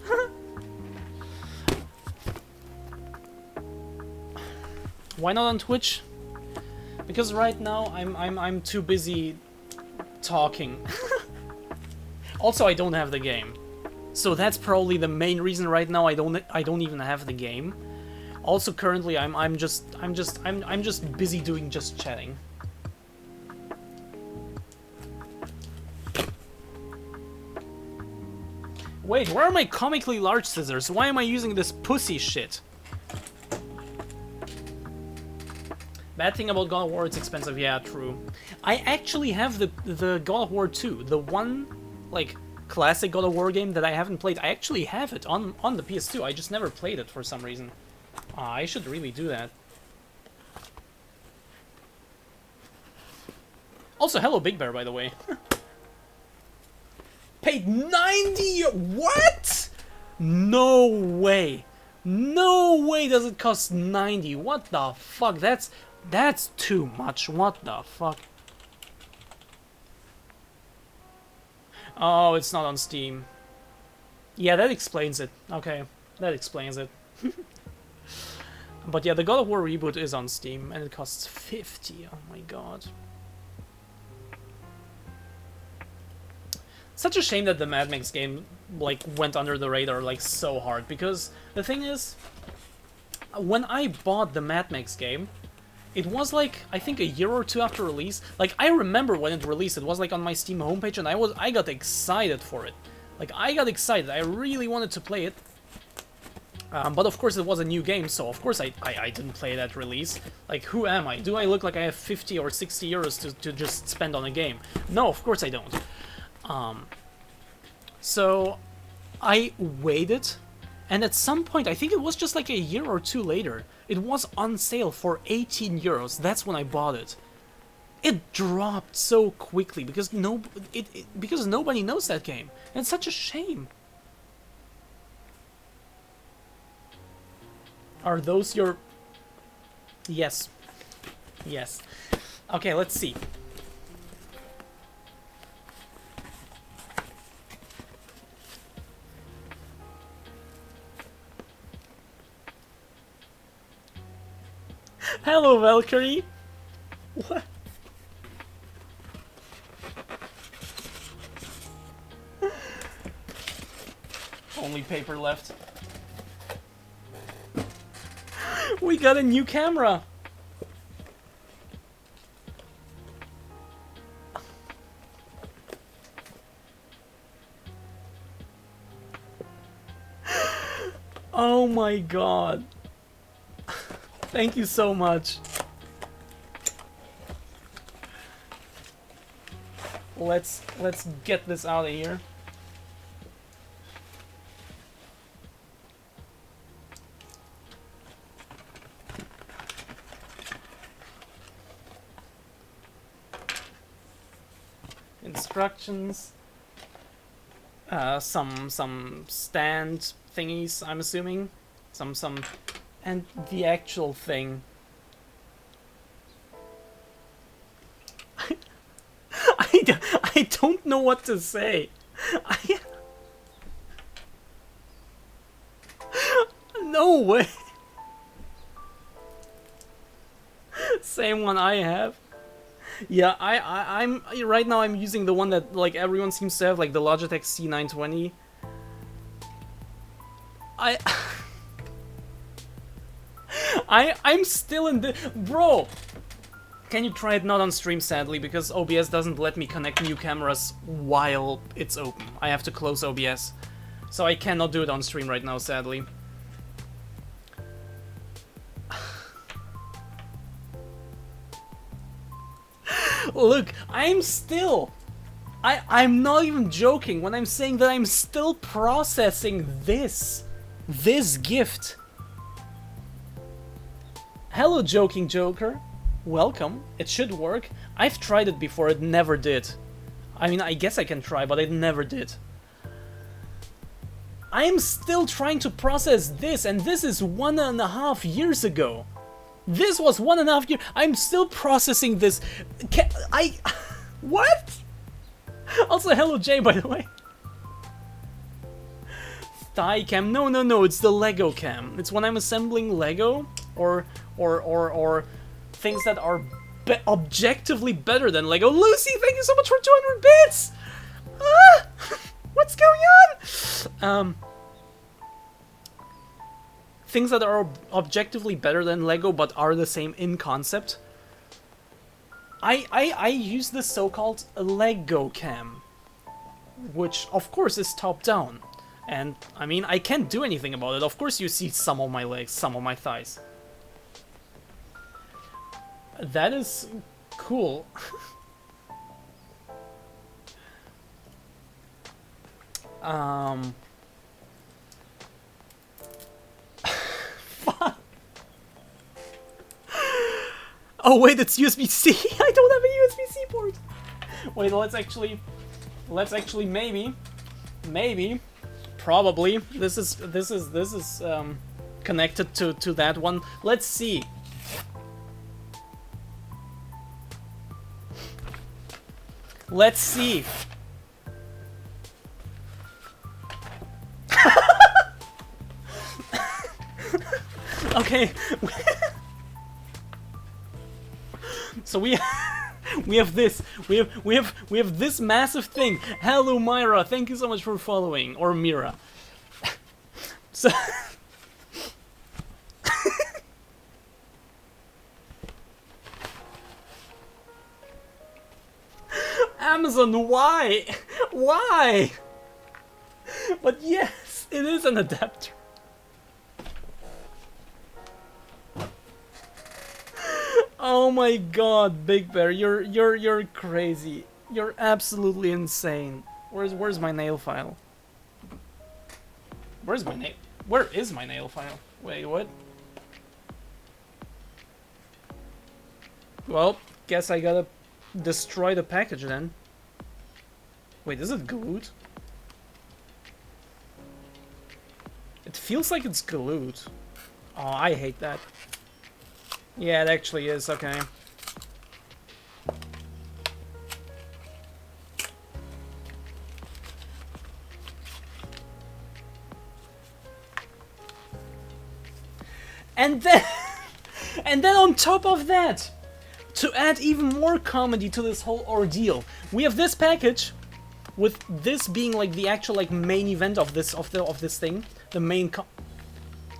Why not on Twitch? Because right now I'm too busy talking. Also, I don't have the game. So that's probably the main reason right now I don't even have the game. Also currently I'm just busy doing just chatting. Wait, where are my comically large scissors? Why am I using this pussy shit? Bad thing about God of War, it's expensive. Yeah, true. I actually have the God of War 2. The one, like, classic God of War game that I haven't played. I actually have it on the PS2. I just never played it for some reason. I should really do that. Also, hello Big Bear, by the way. Paid 90? What? No way. No way does it cost 90. What the fuck? That's too much. What the fuck? Oh, it's not on Steam. Yeah, that explains it. Okay, that explains it. But yeah, the God of War reboot is on Steam, and it costs 50. Oh my god. Such a shame that the Mad Max game, like, went under the radar, like, so hard. Because the thing is, when I bought the Mad Max game, it was like, I think a year or two after release. Like, I remember when it released, it was like on my Steam homepage, and I got excited for it. Like, I got excited, I really wanted to play it. But of course it was a new game, so of course I didn't play it at release. Like, who am I? Do I look like I have 50 or 60 euros to just spend on a game? No, of course I don't. So I waited, and at some point, I think it was just like a year or two later, it was on sale for 18 euros. That's when I bought it. It dropped so quickly because because nobody knows that game. And it's such a shame. Are those your... Yes. Yes. Okay, let's see. Hello, Valkyrie! What? Only paper left. We got a new camera! Oh my god. Thank you so much. Let's get this out of here. Instructions. Some stand thingies, I'm assuming. Some and the actual thing. I don't know what to say. No way. Same one I have. Yeah, I'm right now. I'm using the one that like everyone seems to have, like the Logitech C920. I'm still in the... Bro! Can you try it not on stream, sadly, because OBS doesn't let me connect new cameras while it's open. I have to close OBS. So I cannot do it on stream right now, sadly. Look, I'm still... I'm not even joking when I'm saying that I'm still processing this gift. Hello, Joking Joker. Welcome. It should work. I've tried it before, it never did. I mean, I guess I can try, but it never did. I am still trying to process this, and this is 1.5 years ago. This was 1.5 years. I'm still processing this. What? Also, hello, Jay, by the way. Thigh cam? No, it's the Lego cam. It's when I'm assembling Lego or things that are objectively better than Lego. Lucy, thank you so much for 200 bits! Ah! What's going on? Things that are objectively better than Lego but are the same in concept. I use the so-called Lego cam, which of course is top-down. And, I mean, I can't do anything about it. Of course you see some of my legs, some of my thighs. That is cool. Fuck. Oh wait, it's USB-C. I don't have a USB-C port. Wait, let's actually maybe probably this is connected to that one. Let's see. Let's see. Okay. So we have this. We have this massive thing. Hello Myra, thank you so much for following. Or Mira. So Amazon, why? Why? But yes, it is an adapter. Oh my god, Big Bear, you're crazy. You're absolutely insane. Where's my nail file? Where is my nail file? Wait, what? Well, guess I gotta destroy the package then. Wait, is it glued? It feels like it's glued. Oh, I hate that. Yeah, it actually is, okay. And then, and then on top of that, to add even more comedy to this whole ordeal, we have this package, with this being like the actual like main event of this thing, the main.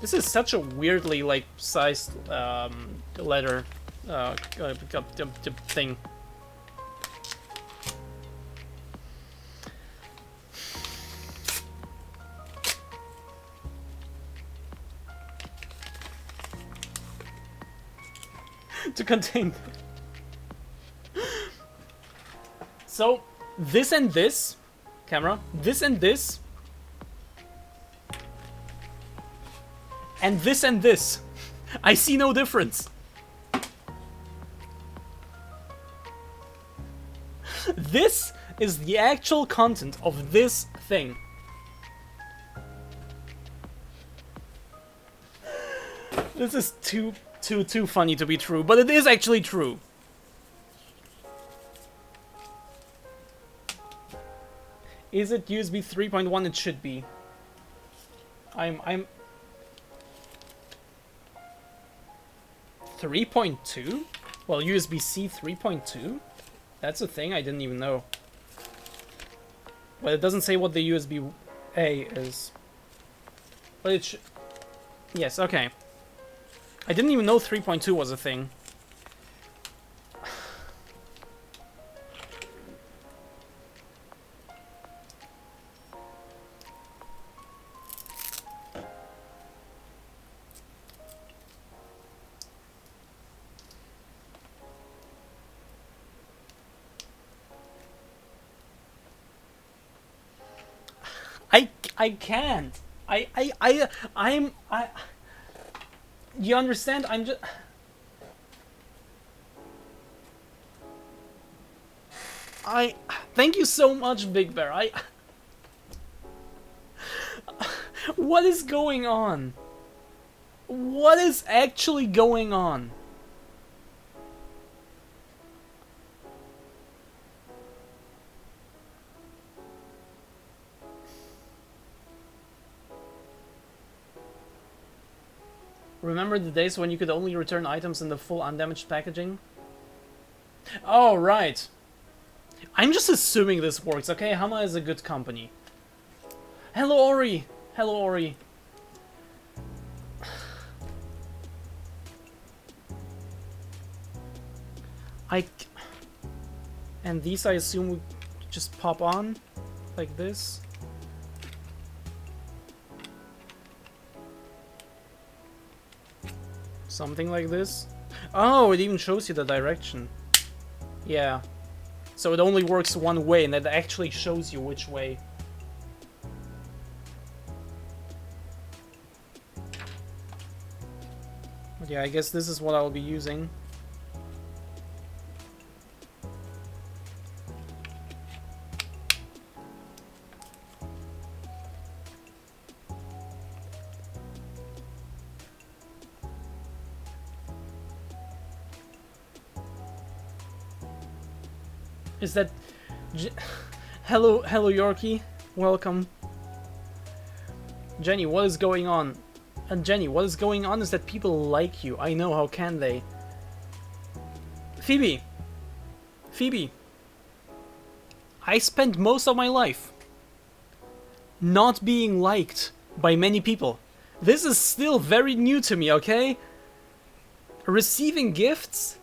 This is such a weirdly like sized letter thing. To contain. So this and this, camera, this and this. And this. I see no difference. This is the actual content of this thing. This is too funny to be true, but it is actually true. Is it USB 3.1? It should be. I'm 3.2? Well, USB-C 3.2? That's a thing? I didn't even know. Well, it doesn't say what the USB-A is. But it should... Yes, okay. I didn't even know 3.2 was a thing. I can't. I'm you understand? I'm just... Thank you so much, Big Bear. What is going on? What is actually going on? Remember the days when you could only return items in the full undamaged packaging? Oh, right. I'm just assuming this works, okay? Hama is a good company. Hello, Ori. Hello, Ori. And these, I assume, would just pop on like this. Something like this. Oh, it even shows you the direction. Yeah. So it only works one way, and it actually shows you which way. But yeah, I guess this is what I'll be using. Is that... Hello, Yorkie. Welcome. Jenny, what is going on? And Jenny, what is going on is that people like you. I know, how can they? Phoebe! Phoebe! I spent most of my life not being liked by many people. This is still very new to me, okay? Receiving gifts?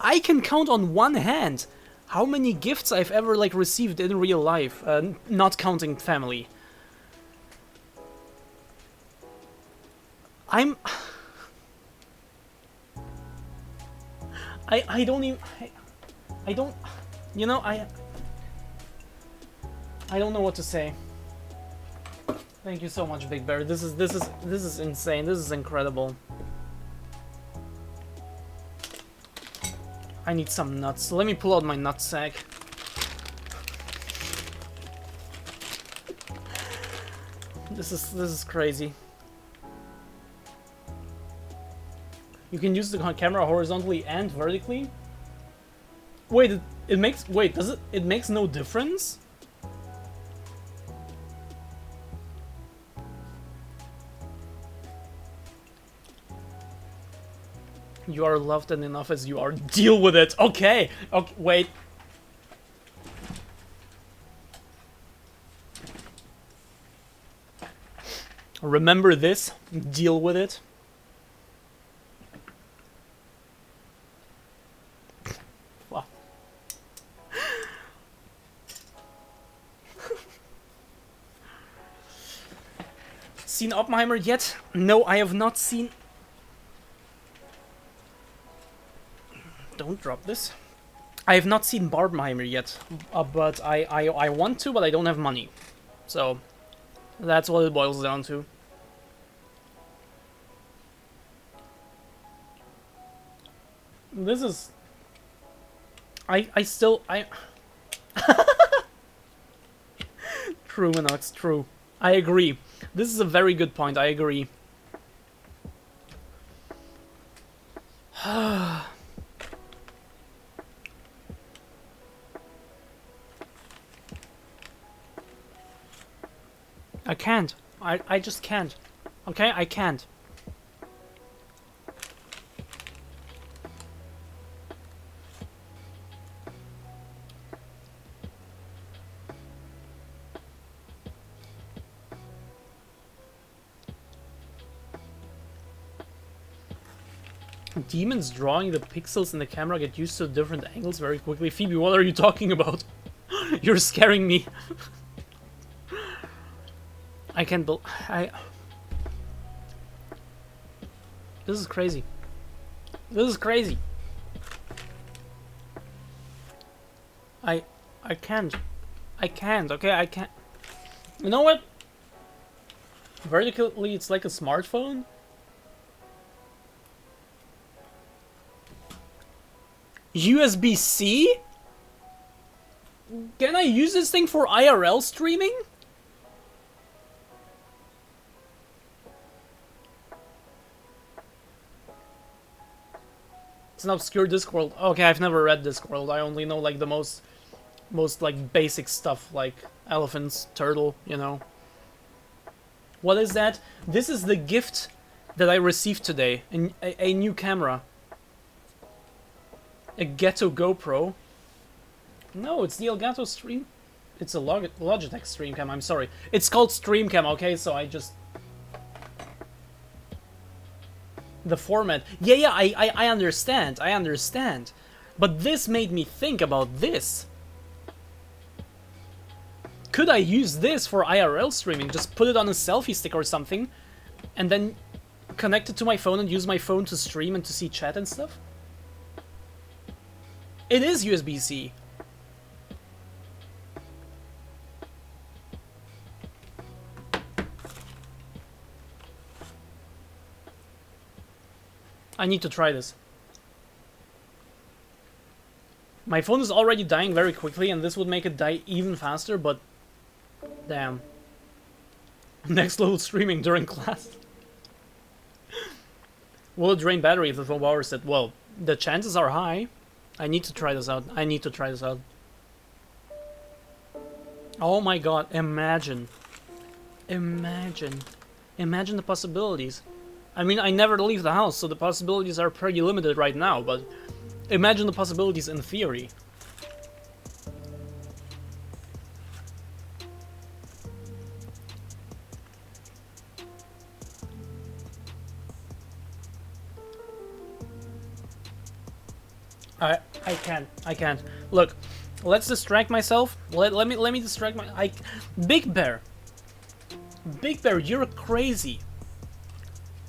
I can count on one hand how many gifts I've ever like received in real life, not counting family. I don't even I don't, you know, I don't know what to say. Thank you so much, Big Bear. This is insane. This is incredible. I need some nuts. Let me pull out my nut sack. This is crazy. You can use the camera horizontally and vertically. Wait, it makes, wait, does it? It makes no difference? You are loved and enough as you are. Deal with it. Okay. Okay. Wait. Remember this. Deal with it. Wow. Seen Oppenheimer yet? No, I have not seen. Don't drop this. I have not seen Barbenheimer yet, but I want to, but I don't have money. So, that's what it boils down to. This is... I still... True, Minox, true. I agree. This is a very good point, I agree. I can't. I just can't. Okay? I can't. Demons drawing the pixels in the camera get used to different angles very quickly. Phoebe, what are you talking about? You're scaring me. I can't believe... This is crazy. This is crazy. I can't. I can't, okay? I can't. You know what? Vertically, it's like a smartphone. USB-C? Can I use this thing for IRL streaming? It's an obscure Discworld. Okay, I've never read Discworld. I only know like the most like basic stuff, like elephants, turtle, you know. What is that? This is the gift that I received today. A new camera. A Ghetto GoPro. No, it's the Elgato Stream. It's a Logitech Streamcam, I'm sorry. It's called Streamcam, okay? So I just... The format. Yeah, I understand. I understand. But this made me think about this. Could I use this for IRL streaming? Just put it on a selfie stick or something, and then connect it to my phone and use my phone to stream and to see chat and stuff? It is USB-C. I need to try this. My phone is already dying very quickly, and this would make it die even faster, but... Damn. Next level streaming during class. Will it drain battery if the 12 hours set? Well, the chances are high. I need to try this out. I need to try this out. Oh my god, imagine. Imagine. Imagine the possibilities. I mean, I never leave the house, so the possibilities are pretty limited right now, but imagine the possibilities in theory. I can't. Look, let's distract myself. Let me distract my. Big Bear, you're crazy.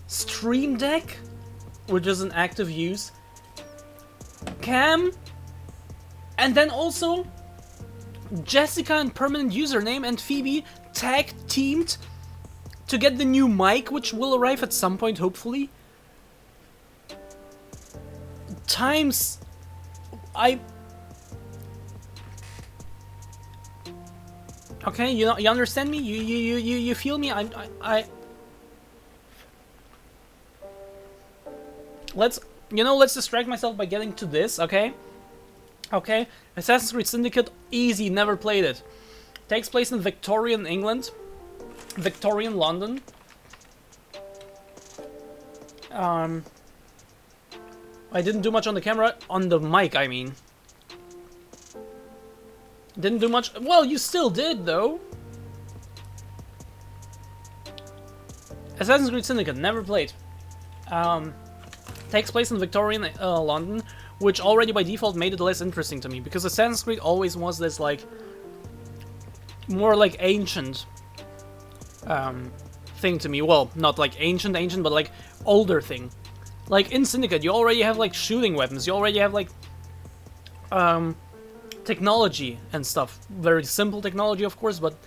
Stream Deck, which is in active use. Cam, and then also Jessica and permanent username and Phoebe tag teamed to get the new mic, which will arrive at some point, hopefully. Times. Okay, you know, you understand me? You feel me? Let's distract myself by getting to this, okay? Okay, Assassin's Creed Syndicate, easy, never played it. Takes place in Victorian England, Victorian London. I didn't do much on the camera, on the mic, I mean. Didn't do much. Well, you still did, though. Assassin's Creed Syndicate, never played. Takes place in Victorian London, which already by default made it less interesting to me, because Assassin's Creed always was this, like, more like ancient thing to me. Well, not like ancient, but like older thing. Like, in Syndicate, you already have, like, shooting weapons. You already have, like, technology and stuff. Very simple technology, of course, but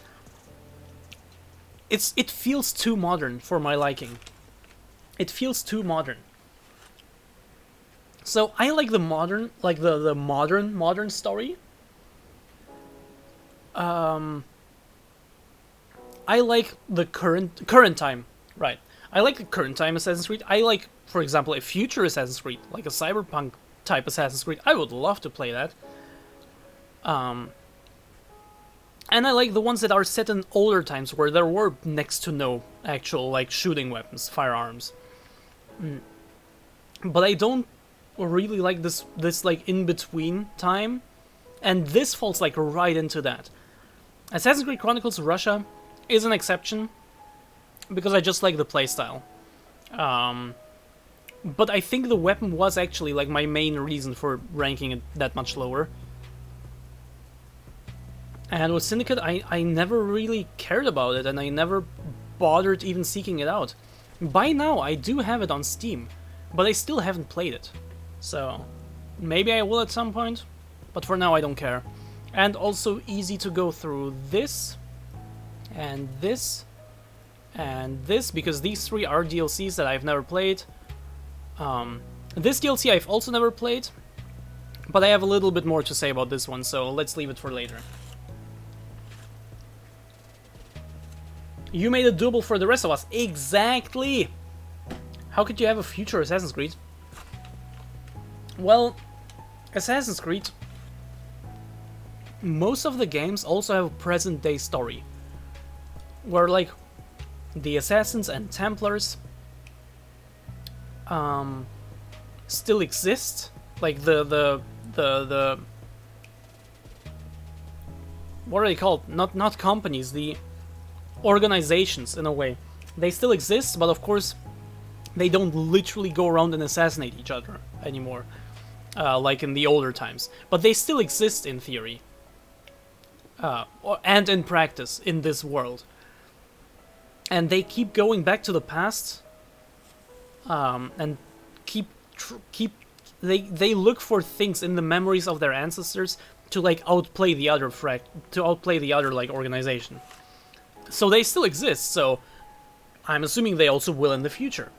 it feels too modern for my liking. It feels too modern. So, I like the modern, like, the modern story. I like the current time, right. I like the current time Assassin's Creed. I like, for example, a future Assassin's Creed, like a cyberpunk type Assassin's Creed. I would love to play that. And I like the ones that are set in older times, where there were next to no actual, like, shooting weapons, firearms. But I don't really like this like, in-between time. And this falls, like, right into that. Assassin's Creed Chronicles Russia is an exception, because I just like the playstyle. But I think the weapon was actually, like, my main reason for ranking it that much lower. And with Syndicate, I never really cared about it, and I never bothered even seeking it out. By now, I do have it on Steam, but I still haven't played it. So, maybe I will at some point, but for now I don't care. And also easy to go through this, and this, and this, because these three are DLCs that I've never played. This DLC I've also never played, but I have a little bit more to say about this one, so let's leave it for later. You made it doable for the rest of us. Exactly! How could you have a future Assassin's Creed? Well, Assassin's Creed, most of the games also have a present-day story, where, like, the Assassins and Templars still exist. Like, the what are they called? Not companies, the organizations, in a way. They still exist, but of course they don't literally go around and assassinate each other anymore, like in the older times. But they still exist in theory, and in practice in this world. And they keep going back to the past, and they look for things in the memories of their ancestors to, like, outplay the other like organization. So they still exist, so I'm assuming they also will in the future.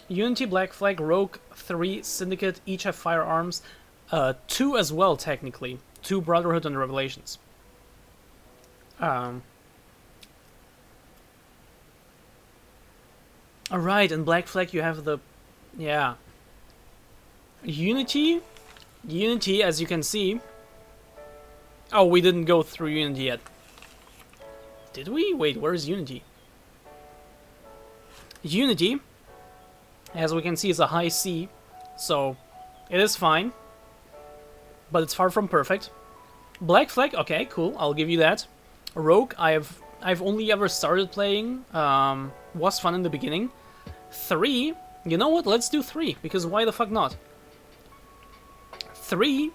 Unity, Black Flag, Rogue, 3, Syndicate each have firearms. 2 as well, technically. 2 Brotherhood and Revelations. Alright, in Black Flag you have the... Yeah. Unity, as you can see. Oh, we didn't go through Unity yet. Did we? Wait, where is Unity? Unity, as we can see, is a high C, so it is fine, but it's far from perfect. Black Flag, okay, cool, I'll give you that. Rogue, I've only ever started playing, was fun in the beginning. 3, you know what, let's do 3, because why the fuck not? 3,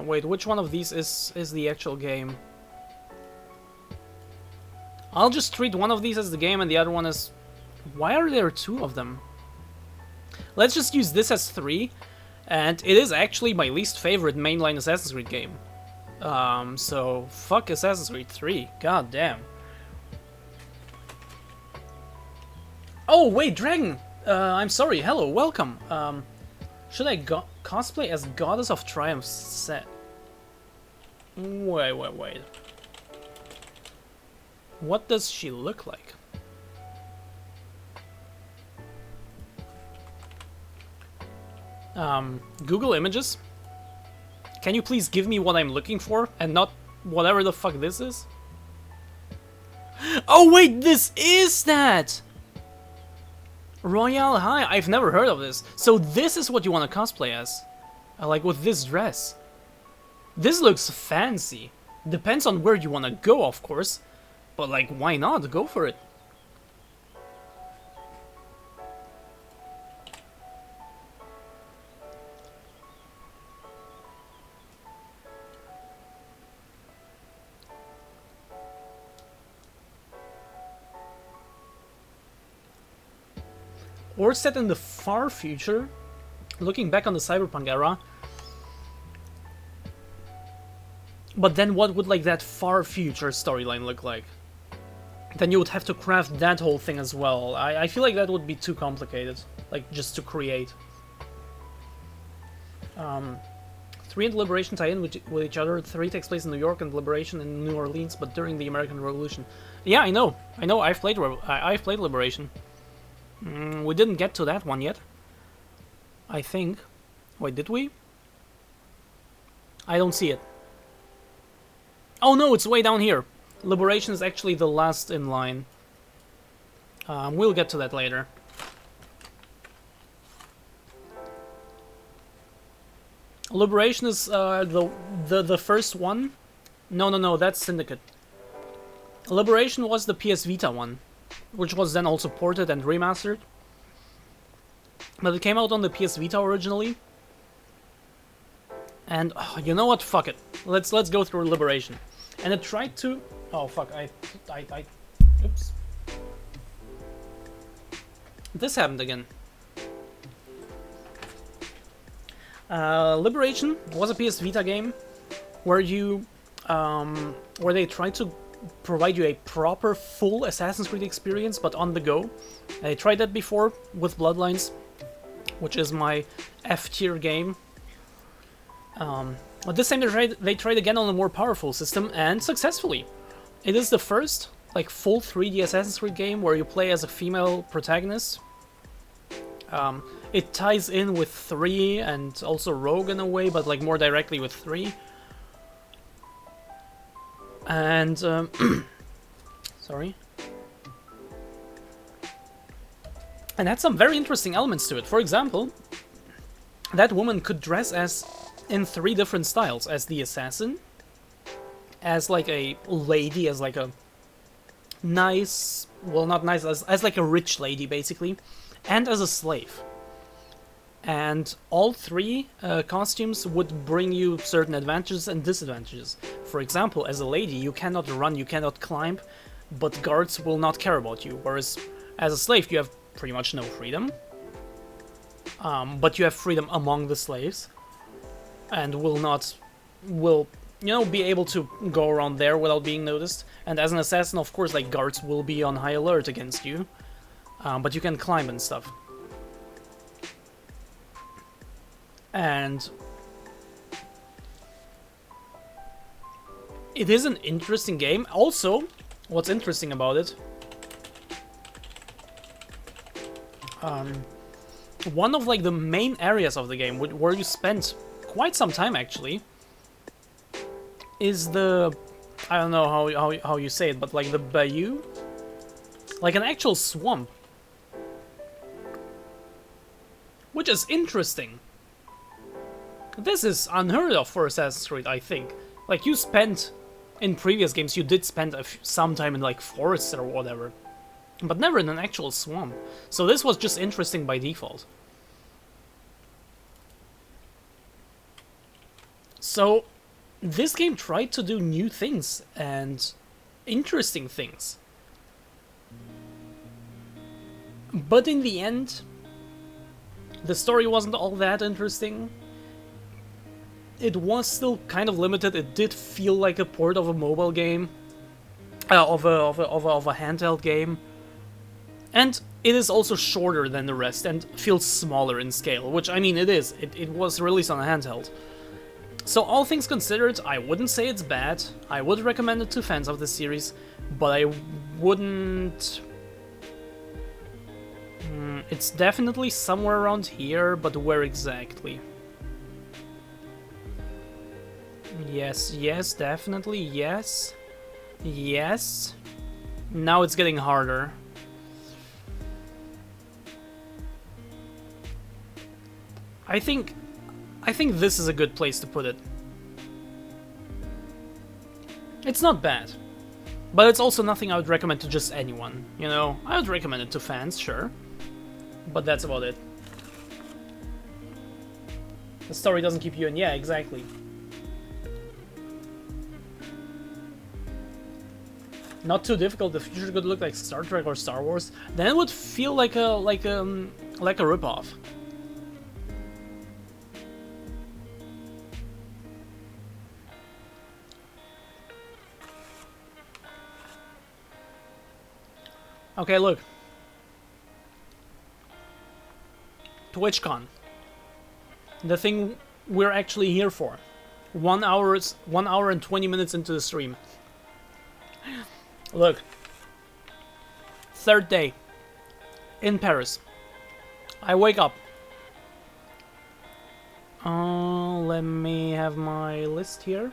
wait, which one of these is the actual game? I'll just treat one of these as the game and the other one as... Why are there 2 of them? Let's just use this as 3, and it is actually my least favorite mainline Assassin's Creed game. So fuck Assassin's Creed 3, god damn. Oh wait, Dragon! I'm sorry, hello, welcome. Should I cosplay as Goddess of Triumph set? Wait. What does she look like? Google Images? Can you please give me what I'm looking for and not whatever the fuck this is? Oh wait, this is that! Royale High, I've never heard of this. So this is what you want to cosplay as? Like with this dress. This looks fancy. Depends on where you want to go, of course. But like, why not? Go for it. Or set in the far future, looking back on the cyberpunk era. But then what would like that far future storyline look like? Then you would have to craft that whole thing as well. I feel like that would be too complicated, like just to create. 3 and Liberation tie in with each other. 3 takes place in New York and Liberation in New Orleans, but during the American Revolution. Yeah, I know. I've played Liberation. We didn't get to that one yet, I think. Wait, did we? I don't see it. Oh no, it's way down here. Liberation is actually the last in line. We'll get to that later. Liberation is the first one. No, that's Syndicate. Liberation was the PS Vita one, which was then also ported and remastered. But it came out on the PS Vita originally. And you know what? Fuck it. Let's go through Liberation. And it tried to... Oh fuck! Oops. This happened again. Liberation was a PS Vita game where where they tried to provide you a proper full Assassin's Creed experience, but on the go. I tried that before with Bloodlines, which is my F tier game. But this time they tried again on a more powerful system, and successfully. It is the first like full 3D Assassin's Creed game where you play as a female protagonist. It ties in with 3 and also Rogue in a way, but like more directly with 3. And sorry. And had some very interesting elements to it. For example, that woman could dress as in 3 different styles: as the assassin, as like a lady, as like a nice, well, not nice, as like a rich lady basically, and as a slave. And all 3 costumes would bring you certain advantages and disadvantages. For example, as a lady, you cannot run, you cannot climb, but guards will not care about you. Whereas as a slave, you have pretty much no freedom. But you have freedom among the slaves, and will be able to go around there without being noticed. And as an assassin, of course, like, guards will be on high alert against you, but you can climb and stuff. And it is an interesting game. Also, what's interesting about it, one of like the main areas of the game where you spend quite some time actually is the, I don't know how you say it, but like the bayou, like an actual swamp, which is interesting. This is unheard of for Assassin's Creed, I think. Like, you spent, in previous games, you did spend some time in, like, forests or whatever. But never in an actual swamp. So this was just interesting by default. So, this game tried to do new things and interesting things. But in the end, the story wasn't all that interesting. It was still kind of limited. It did feel like a port of a mobile game, of a handheld game, and it is also shorter than the rest and feels smaller in scale. Which, I mean, it is. It was released on a handheld. So all things considered, I wouldn't say it's bad. I would recommend it to fans of the series, but I wouldn't. It's definitely somewhere around here, but where exactly? Yes, definitely, yes. Yes. Now it's getting harder. I think this is a good place to put it. It's not bad. But it's also nothing I would recommend to just anyone, you know? I would recommend it to fans, sure. But that's about it. The story doesn't keep you in. Yeah, exactly. Not too difficult. The future could look like Star Trek or Star Wars. Then it would feel like a ripoff. Okay, look. TwitchCon. The thing we're actually here for. 1 hour and 20 minutes into the stream. Look. 3rd day. In Paris. I wake up. Let me have my list here.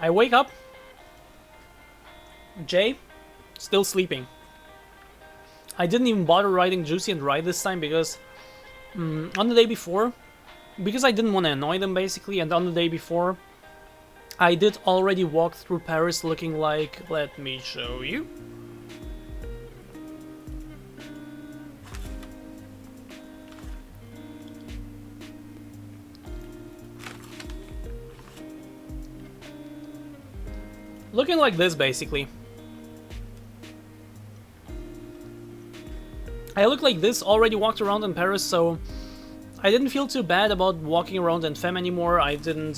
I wake up. Jay, still sleeping. I didn't even bother writing Juicy and Rye this time because on the day before, because I didn't want to annoy them basically, and on the day before, I did already walk through Paris looking like, let me show you. Looking like this basically. I look like this, already walked around in Paris, so I didn't feel too bad about walking around in Femme anymore. I didn't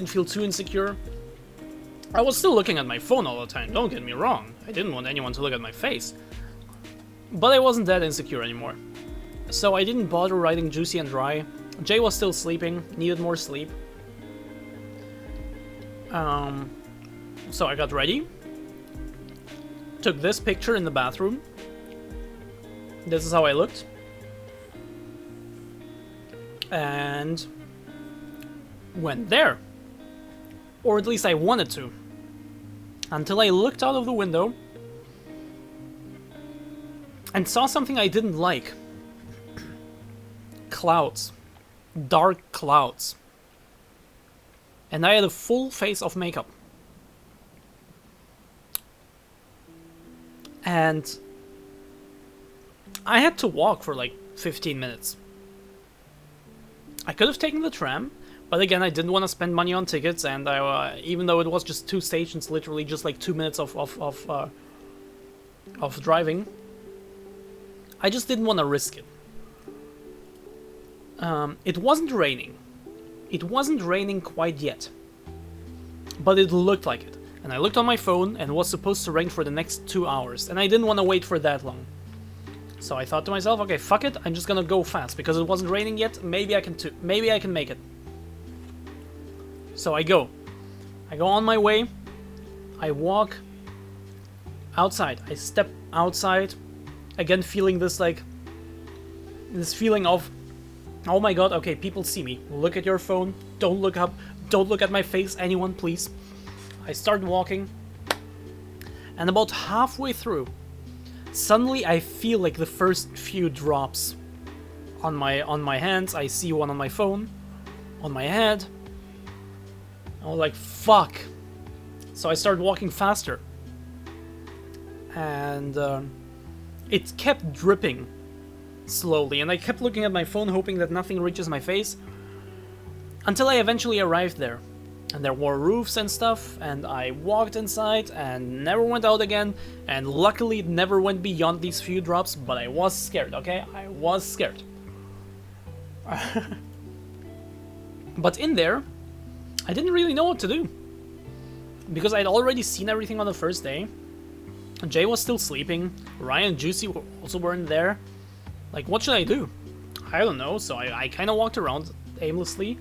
feel too insecure. I was still looking at my phone all the time, don't get me wrong. I didn't want anyone to look at my face. But I wasn't that insecure anymore. So I didn't bother writing Juicy and Dry. Jay was still sleeping, needed more sleep. So I got ready. Took this picture in the bathroom. This is how I looked. And went there. Or at least I wanted to. Until I looked out of the window and saw something I didn't like. Clouds. Dark clouds. And I had a full face of makeup. And I had to walk for like 15 minutes. I could have taken the tram, but again, I didn't want to spend money on tickets, and I, even though it was just 2 stations, literally just like 2 minutes of driving, I just didn't want to risk it. It wasn't raining. It wasn't raining quite yet, but it looked like it. And I looked on my phone, and it was supposed to rain for the next 2 hours, and I didn't want to wait for that long. So I thought to myself, okay, fuck it, I'm just gonna go fast, because it wasn't raining yet, maybe I can make it. So I go on my way, I walk outside, I step outside, again feeling this like This feeling of, oh my god, okay, people see me. Look at your phone. Don't look up. Don't look at my face, anyone, please. I start walking. And about halfway through, suddenly I feel like the first few drops on my hands. I see one on my phone, on my head. I was like, fuck. So I started walking faster. And it kept dripping slowly. And I kept looking at my phone, hoping that nothing reaches my face. Until I eventually arrived there. And there were roofs and stuff, and I walked inside and never went out again, and luckily it never went beyond these few drops, but I was scared, okay? I was scared. But in there, I didn't really know what to do. Because I'd already seen everything on the first day. Jay was still sleeping, Ryan and Juicy also weren't there. Like, what should I do? I don't know, so I kind of walked around aimlessly.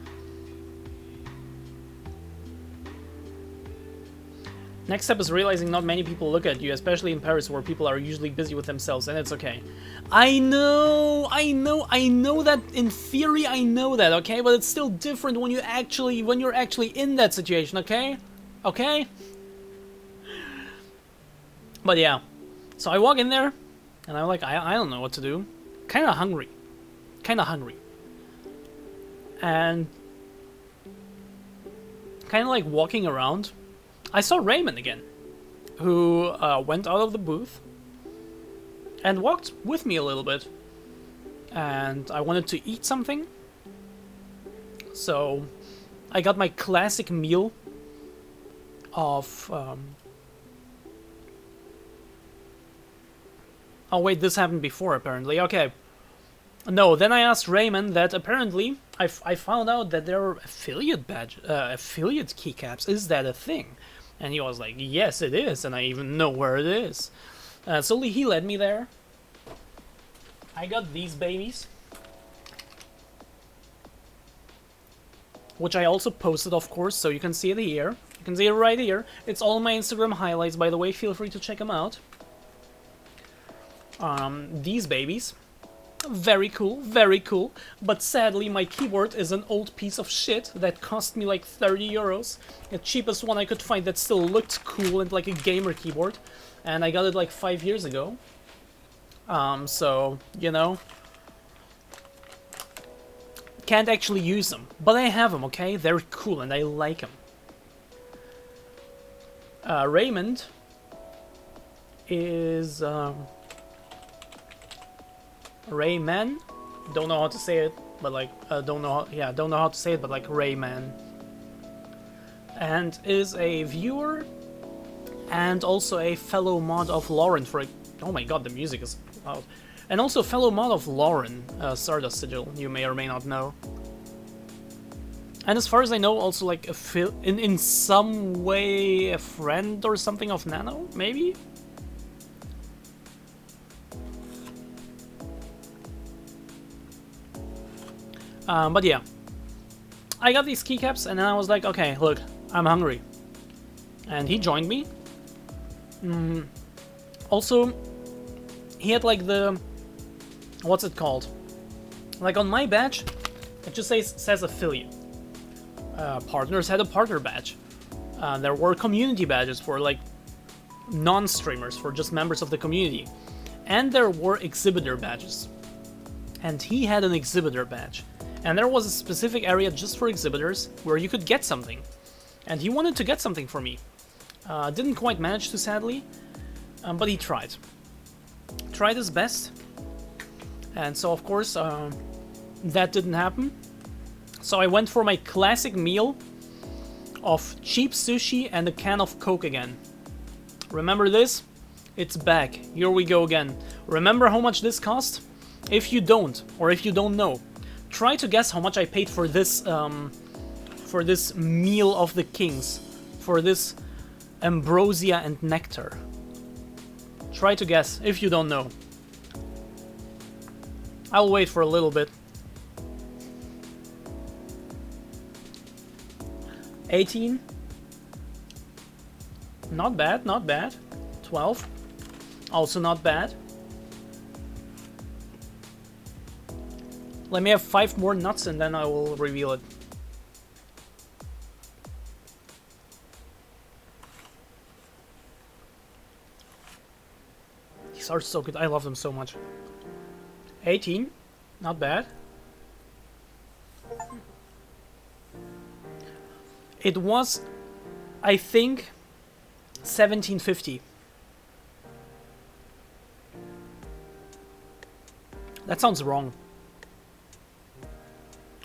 Next step is realizing not many people look at you, especially in Paris where people are usually busy with themselves, and it's okay. I know that in theory I know that, okay? But it's still different when you're actually in that situation, okay? Okay? But yeah. So I walk in there and I'm like, I don't know what to do. Kinda hungry. And kinda like walking around, I saw Raymond again, who went out of the booth and walked with me a little bit. And I wanted to eat something, so I got my classic meal of... Oh wait, this happened before apparently, okay. No, then I asked Raymond that apparently I found out that there are affiliate keycaps. Is that a thing? And he was like, yes, it is, and I even know where it is. So he led me there. I got these babies. Which I also posted, of course, so you can see it here. You can see it right here. It's all my Instagram highlights, by the way. Feel free to check them out. These babies. Very cool, but sadly my keyboard is an old piece of shit that cost me like 30 euros. The cheapest one I could find that still looked cool and like a gamer keyboard, and I got it like 5 years ago. So, you know, can't actually use them, but I have them, okay? They're cool and I like them. Raymond is... Rayman, don't know how to say it, but like don't know how to say it, but like Rayman, and is a viewer and also a fellow mod of Lauren for oh my god, the music is loud, and also a fellow mod of Lauren, Stardust Sigil, you may or may not know, and as far as I know, also like in some way a friend or something of Nano, maybe. But yeah, I got these keycaps and then I was like, okay, look, I'm hungry. And he joined me. Also, he had like the, what's it called? Like on my badge, it just says affiliate. Partners had a partner badge. There were community badges for like non-streamers, for just members of the community. And there were exhibitor badges. And he had an exhibitor badge. And there was a specific area just for exhibitors where you could get something. And he wanted to get something for me. Didn't quite manage to, sadly, but he tried. Tried his best. And so, of course, that didn't happen. So I went for my classic meal of cheap sushi and a can of Coke again. Remember this? It's back. Here we go again. Remember how much this cost? If you don't, or if you don't know, try to guess how much I paid for this meal of the kings, for this ambrosia and nectar. Try to guess if you don't know. I'll wait for a little bit. 18. Not bad, not bad. 12. Also not bad. Let me have 5 more nuts and then I will reveal it. These are so good. I love them so much. 18. Not bad. It was, I think, 1750. That sounds wrong.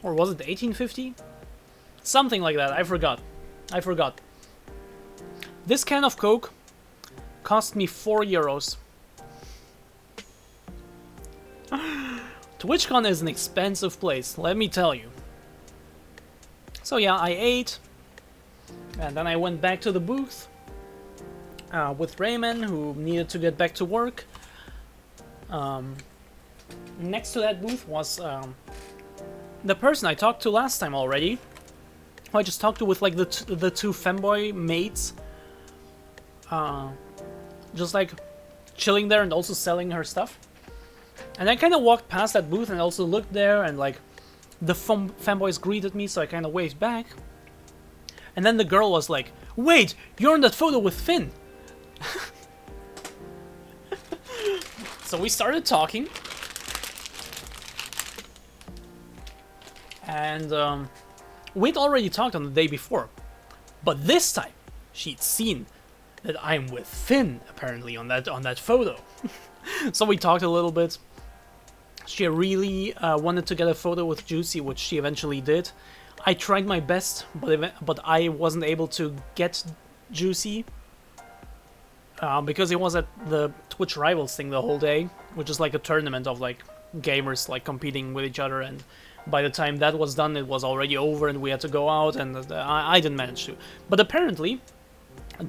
Or was it 1850? Something like that. I forgot. I forgot. This can of Coke cost me 4 euros. TwitchCon is an expensive place, let me tell you. So yeah, I ate. And then I went back to the booth with Raymond, who needed to get back to work. Next to that booth was the person I talked to last time already. Who I just talked to with like the two femboy mates. Just like chilling there and also selling her stuff. And I kind of walked past that booth and also looked there, and like the femboys greeted me, so I kind of waved back. And then the girl was like, "Wait, you're in that photo with Finn." So we started talking. And we'd already talked on the day before. But this time, she'd seen that I'm with Finn, apparently, on that photo. So we talked a little bit. She really wanted to get a photo with Juicy, which she eventually did. I tried my best, but I wasn't able to get Juicy. Because he was at the Twitch Rivals thing the whole day, which is like a tournament of like gamers like competing with each other, and by the time that was done it was already over and we had to go out, and I didn't manage to. But apparently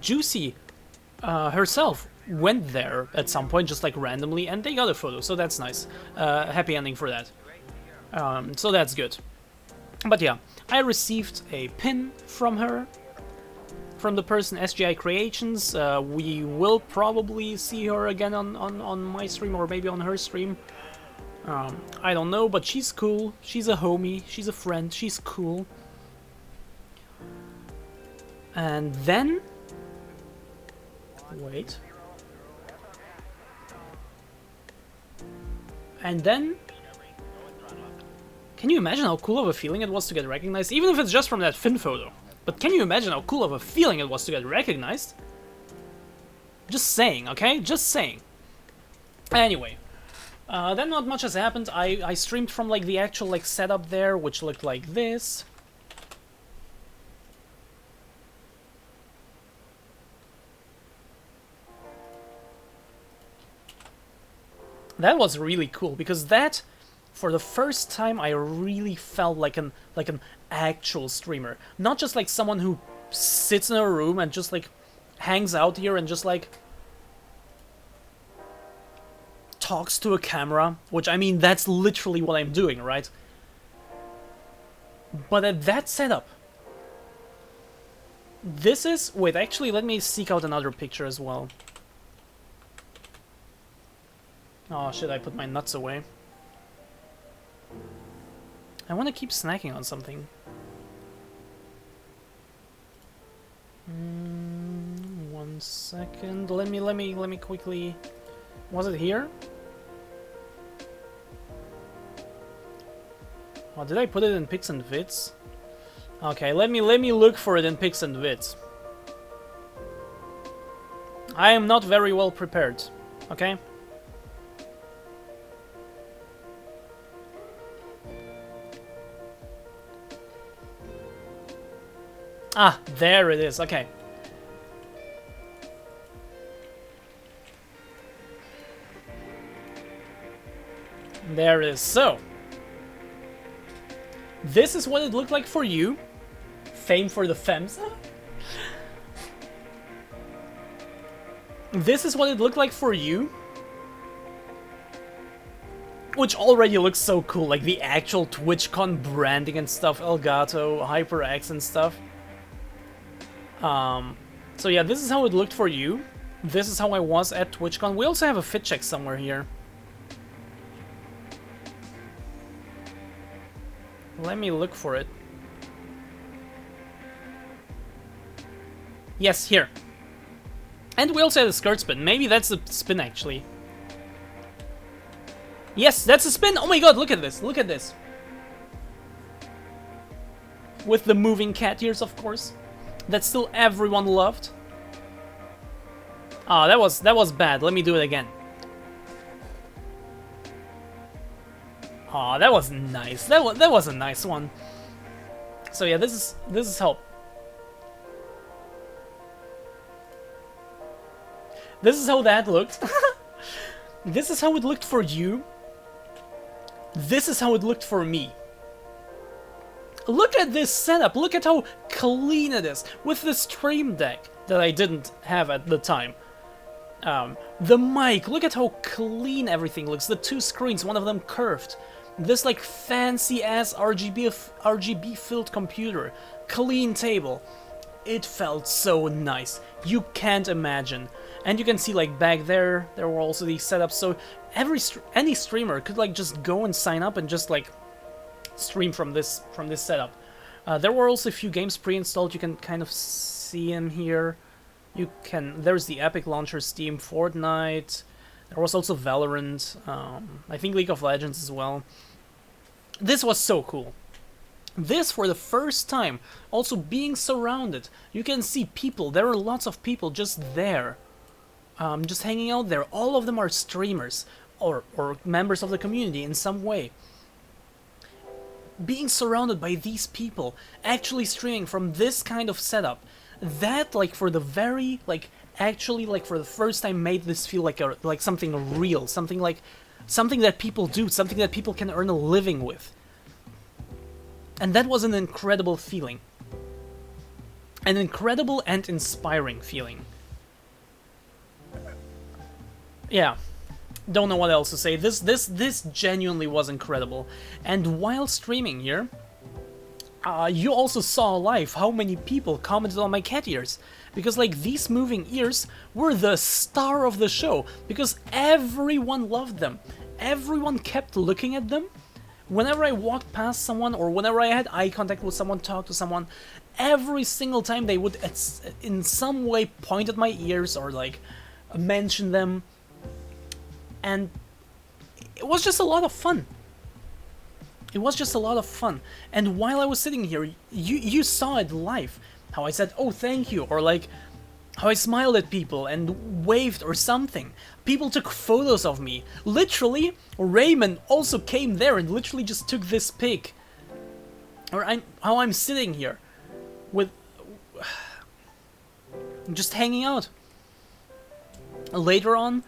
Juicy herself went there at some point, just like randomly, and they got a photo, so that's nice. Happy ending for that. So that's good. But yeah, I received a pin from her, from the person SGI Creations. We will probably see her again on my stream, or maybe on her stream. I don't know, but she's cool. She's a homie, she's a friend, she's cool. And then... wait. And then... can you imagine how cool of a feeling it was to get recognized? Even if it's just from that Finn photo. But can you imagine how cool of a feeling it was to get recognized? Just saying, okay? Just saying. Anyway. Then not much has happened. I streamed from like the actual like setup there, which looked like this. That was really cool, because that, for the first time, I really felt like an actual streamer. Not just like someone who sits in a room and just like hangs out here and just like talks to a camera, which, I mean, that's literally what I'm doing, right? But at that setup, this is... wait, actually, let me seek out another picture as well. Oh shit, I put my nuts away. I want to keep snacking on something. One second. Let me quickly... was it here? Oh, did I put it in pics and vids? Okay, let me look for it in pics and vids. I am not very well prepared. Okay? Ah, there it is. Okay. There it is. So, this is what it looked like for you. Fame for the femmes. This is what it looked like for you. Which already looks so cool, like the actual TwitchCon branding and stuff, Elgato, HyperX and stuff. So yeah, this is how it looked for you. This is how I was at TwitchCon. We also have a fit check somewhere here. Let me look for it. Yes, here. And we also had a skirt spin. Maybe that's a spin, actually. Yes, that's a spin! Oh my god, look at this, look at this. With the moving cat ears, of course. That still everyone loved. Ah, that was bad. Let me do it again. Ah, that was nice. That was a nice one. So yeah, this is how. This is how that looked. This is how it looked for you. This is how it looked for me. Look at this setup. Look at how clean it is with the stream deck that I didn't have at the time. The mic. Look at how clean everything looks. The two screens, one of them curved. This like fancy ass RGB filled computer. Clean table. It felt so nice. You can't imagine. And you can see like back there were also these setups. So any streamer could like just go and sign up and just like stream from this setup. There were also a few games pre-installed. You can kind of see them here. There's the Epic Launcher, Steam, Fortnite. There was also Valorant. I think League of Legends as well. This was so cool. This, for the first time, also being surrounded. You can see people. There are lots of people just there. Just hanging out there. All of them are streamers. Or members of the community in some way. Being surrounded by these people, actually streaming from this kind of setup, that like for the very actually for the first time made this feel like something real, something that people do, something that people can earn a living with. And that was an incredible feeling. An incredible and inspiring feeling. Yeah. Don't know what else to say. This genuinely was incredible. And while streaming here, you also saw live how many people commented on my cat ears. Because like these moving ears were the star of the show. Because everyone loved them. Everyone kept looking at them. Whenever I walked past someone or whenever I had eye contact with someone, talked to someone, every single time they would in some way point at my ears or like mention them. And it was just a lot of fun. It was just a lot of fun. And while I was sitting here, you saw it live. How I said, oh, thank you. Or like, how I smiled at people and waved or something. People took photos of me. Literally, Raymond also came there and literally just took this pic. Or how I'm sitting here. With... just hanging out. Later on,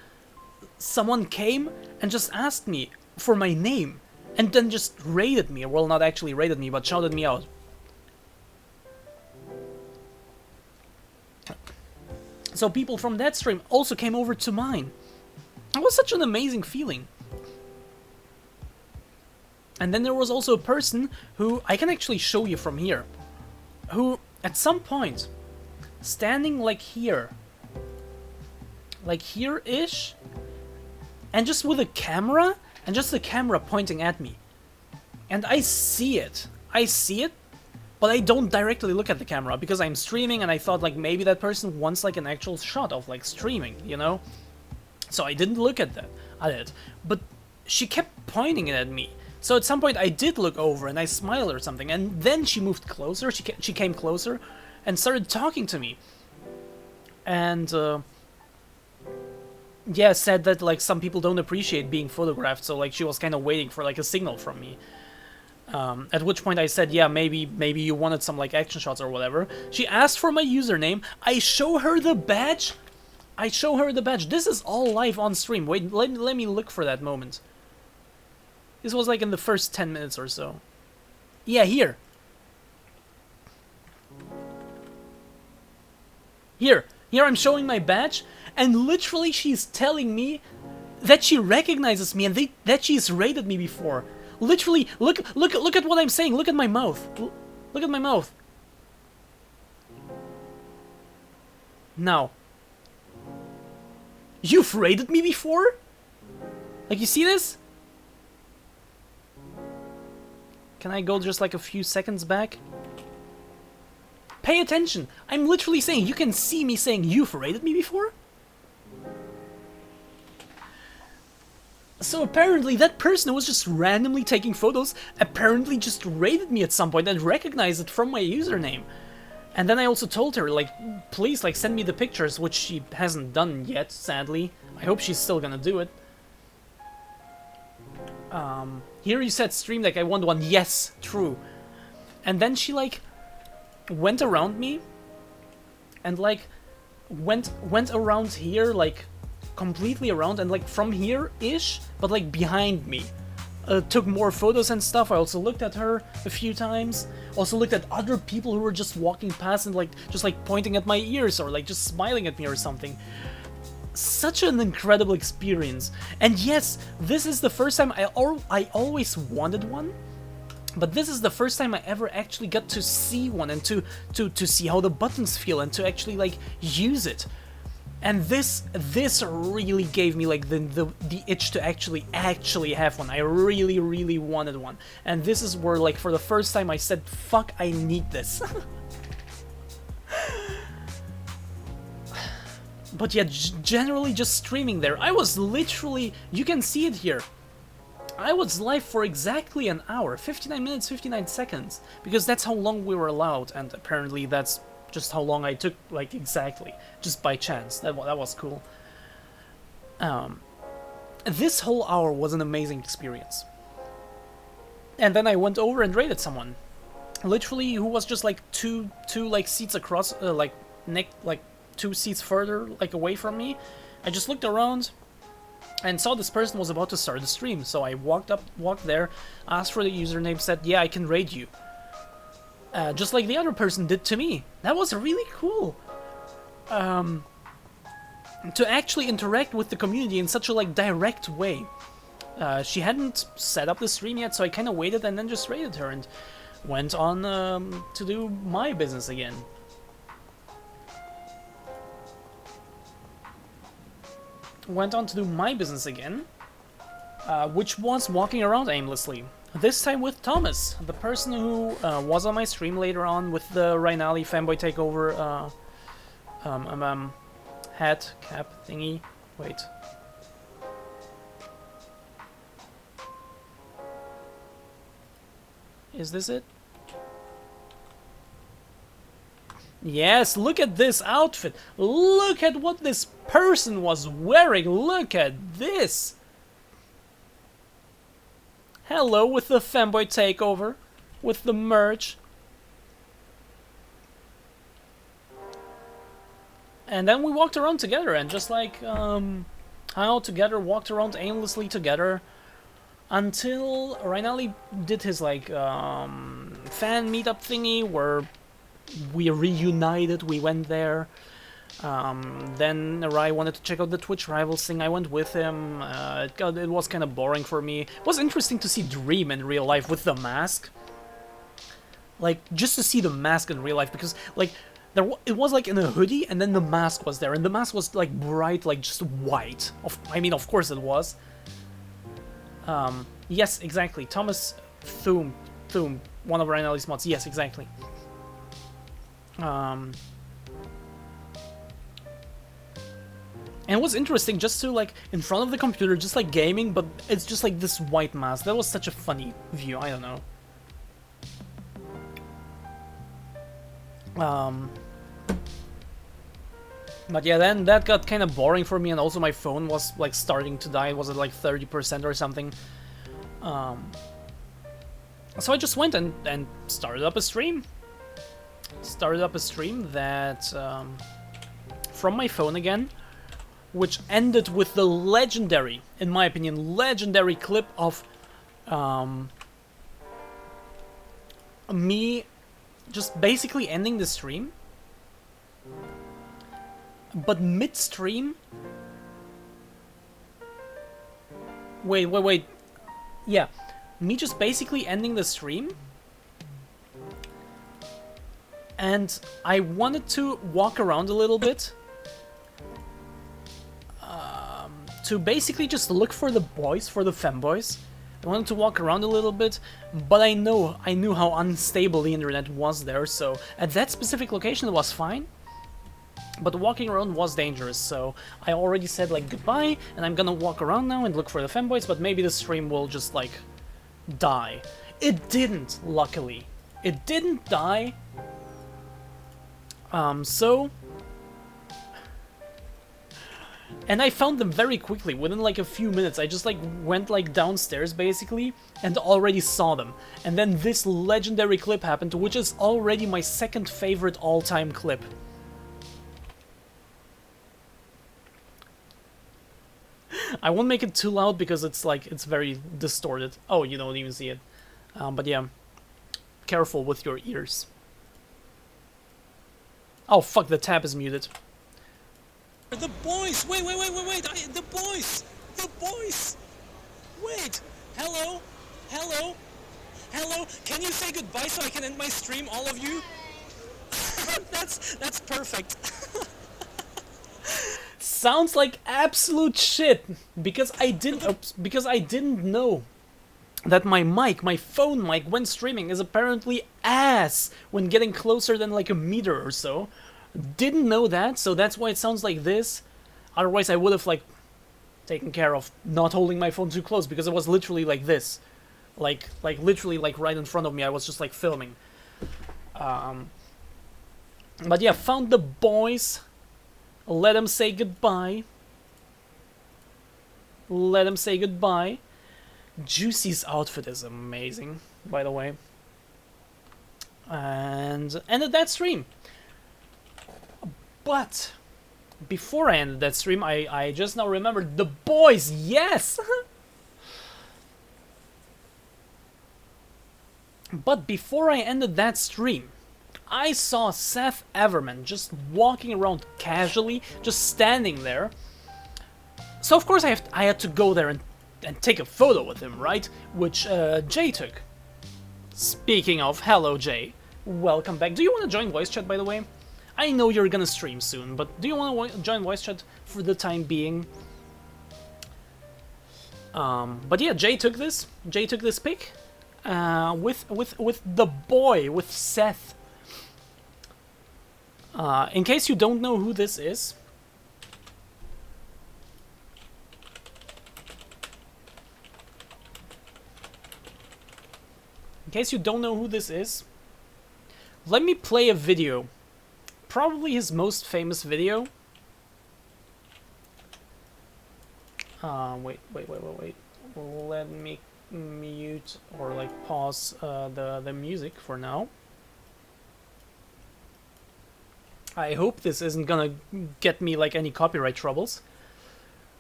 someone came and just asked me for my name and then just raided me. Well, not actually raided me, but shouted me out. So people from that stream also came over to mine. It was such an amazing feeling. And then there was also a person who I can actually show you from here, who at some point, standing like here-ish, and just with a camera, and just the camera pointing at me. And I see it, but I don't directly look at the camera, because I'm streaming, and I thought, like, maybe that person wants, like, an actual shot of, like, streaming, you know? So I didn't look at it. But she kept pointing it at me. So at some point I did look over, and I smiled or something, and then she moved closer, she came closer, and started talking to me. And, yeah, said that, like, some people don't appreciate being photographed, so, like, she was kind of waiting for, like, a signal from me. At which point I said, yeah, maybe you wanted some, like, action shots or whatever. She asked for my username. I show her the badge. This is all live on stream. Wait, let me look for that moment. This was, like, in the first 10 minutes or so. Yeah, here. Here I'm showing my badge, and literally she's telling me that she recognizes me and that she's raided me before. Literally, look at what I'm saying. Look at my mouth. Look at my mouth. Now. You've raided me before? Like, you see this? Can I go just like a few seconds back? Pay attention! I'm literally saying, you can see me saying you've rated me before? So apparently that person who was just randomly taking photos apparently just rated me at some point and recognized it from my username. And then I also told her, like, please, like, send me the pictures, which she hasn't done yet, sadly. I hope she's still gonna do it. Here you said stream deck, I want one. Yes, true. And then she, like, went around me and, like, went around here, like, completely around, and like from here-ish, but like behind me. Took more photos and stuff. I also looked at her a few times. Also looked at other people who were just walking past and like just like pointing at my ears or like just smiling at me or something. Such an incredible experience. And yes, this is the first time I always wanted one. But this is the first time I ever actually got to see one and to see how the buttons feel and to actually like use it. And this really gave me like the itch to actually have one. I really wanted one. And this is where like for the first time I said, fuck, I need this. But yeah, generally just streaming there. I was literally, you can see it here. I was live for exactly an hour, 59 minutes, 59 seconds. Because that's how long we were allowed, and apparently that's just how long I took, like, exactly. Just by chance. That was cool. This whole hour was an amazing experience. And then I went over and raided someone. Literally, who was just, like, two like, seats across, like, two seats further, like, away from me. I just looked around and saw this person was about to start the stream. So I walked there, asked for the username, said, yeah, I can raid you. Just like the other person did to me. That was really cool. To actually interact with the community in such a like direct way. She hadn't set up the stream yet, so I kind of waited and then just raided her and went on to do my business again. Which was walking around aimlessly. This time with Thomas, the person who was on my stream later on with the Rhinali fanboy takeover hat, cap thingy. Wait. Is this it? Yes, look at this outfit. Look at what this person was wearing. Look at this. Hello with the fanboy takeover, with the merch. And then we walked around together and just like hung out together, walked around aimlessly together until Rhinali did his like fan meetup thingy where we reunited, we went there. Then Rai wanted to check out the Twitch Rivals thing, I went with him. It was kind of boring for me. It was interesting to see Dream in real life with the mask. Like, just to see the mask in real life, because, like, it was, like, in a hoodie, and then the mask was there, and the mask was, like, bright, like, just white. I mean, of course it was. Yes, exactly. Thomas Thum, one of Rhinali's mods. Yes, exactly. And it was interesting just to, like, in front of the computer, just, like, gaming, but it's just, like, this white mask. That was such a funny view, I don't know. But yeah, then that got kind of boring for me, and also my phone was, like, starting to die. It was at, like, 30% or something. So I just went and started up a stream. Started up a stream that, from my phone again, which ended with the legendary, in my opinion, legendary clip of me just basically ending the stream, but mid-stream. Wait. Yeah, me just basically ending the stream, and I wanted to walk around a little bit. To basically just look for the boys, for the femboys, I wanted to walk around a little bit, but I knew how unstable the internet was there, so at that specific location it was fine. But walking around was dangerous, so I already said like goodbye, and I'm gonna walk around now and look for the femboys, but maybe the stream will just like die. It didn't, luckily. It didn't die. So... And I found them very quickly, within like a few minutes. I just like went like downstairs basically, and already saw them. And then this legendary clip happened, which is already my second favorite all-time clip. I won't make it too loud because it's like, it's very distorted. Oh, you don't even see it. But yeah, careful with your ears. Oh fuck, the tab is muted. The boys! Wait! The boys! The boys! Wait! Hello? Hello? Hello? Can you say goodbye so I can end my stream, all of you? That's perfect. Sounds like absolute shit because I didn't know that my mic, my phone mic when streaming is apparently ass when getting closer than like a meter or so. Didn't know that, so that's why it sounds like this. Otherwise I would have like taken care of not holding my phone too close because it was literally like this. Like literally like right in front of me. I was just like filming. But yeah, found the boys. Let them say goodbye. Let them say goodbye. Juicy's outfit is amazing, by the way. And ended that stream. But before I ended that stream, I just now remembered the boys, yes! But before I ended that stream, I saw Seth Everman just walking around casually, just standing there. So of course I had to go there and take a photo with him, right? Which Jay took. Speaking of, hello Jay. Welcome back. Do you want to join voice chat, by the way? I know you're gonna stream soon, but do you want to join voice chat for the time being? But yeah, Jay took this pic with the boy, with Seth. In case you don't know who this is, let me play a video. Probably his most famous video. Wait. Let me mute or like pause the music for now. I hope this isn't gonna get me like any copyright troubles.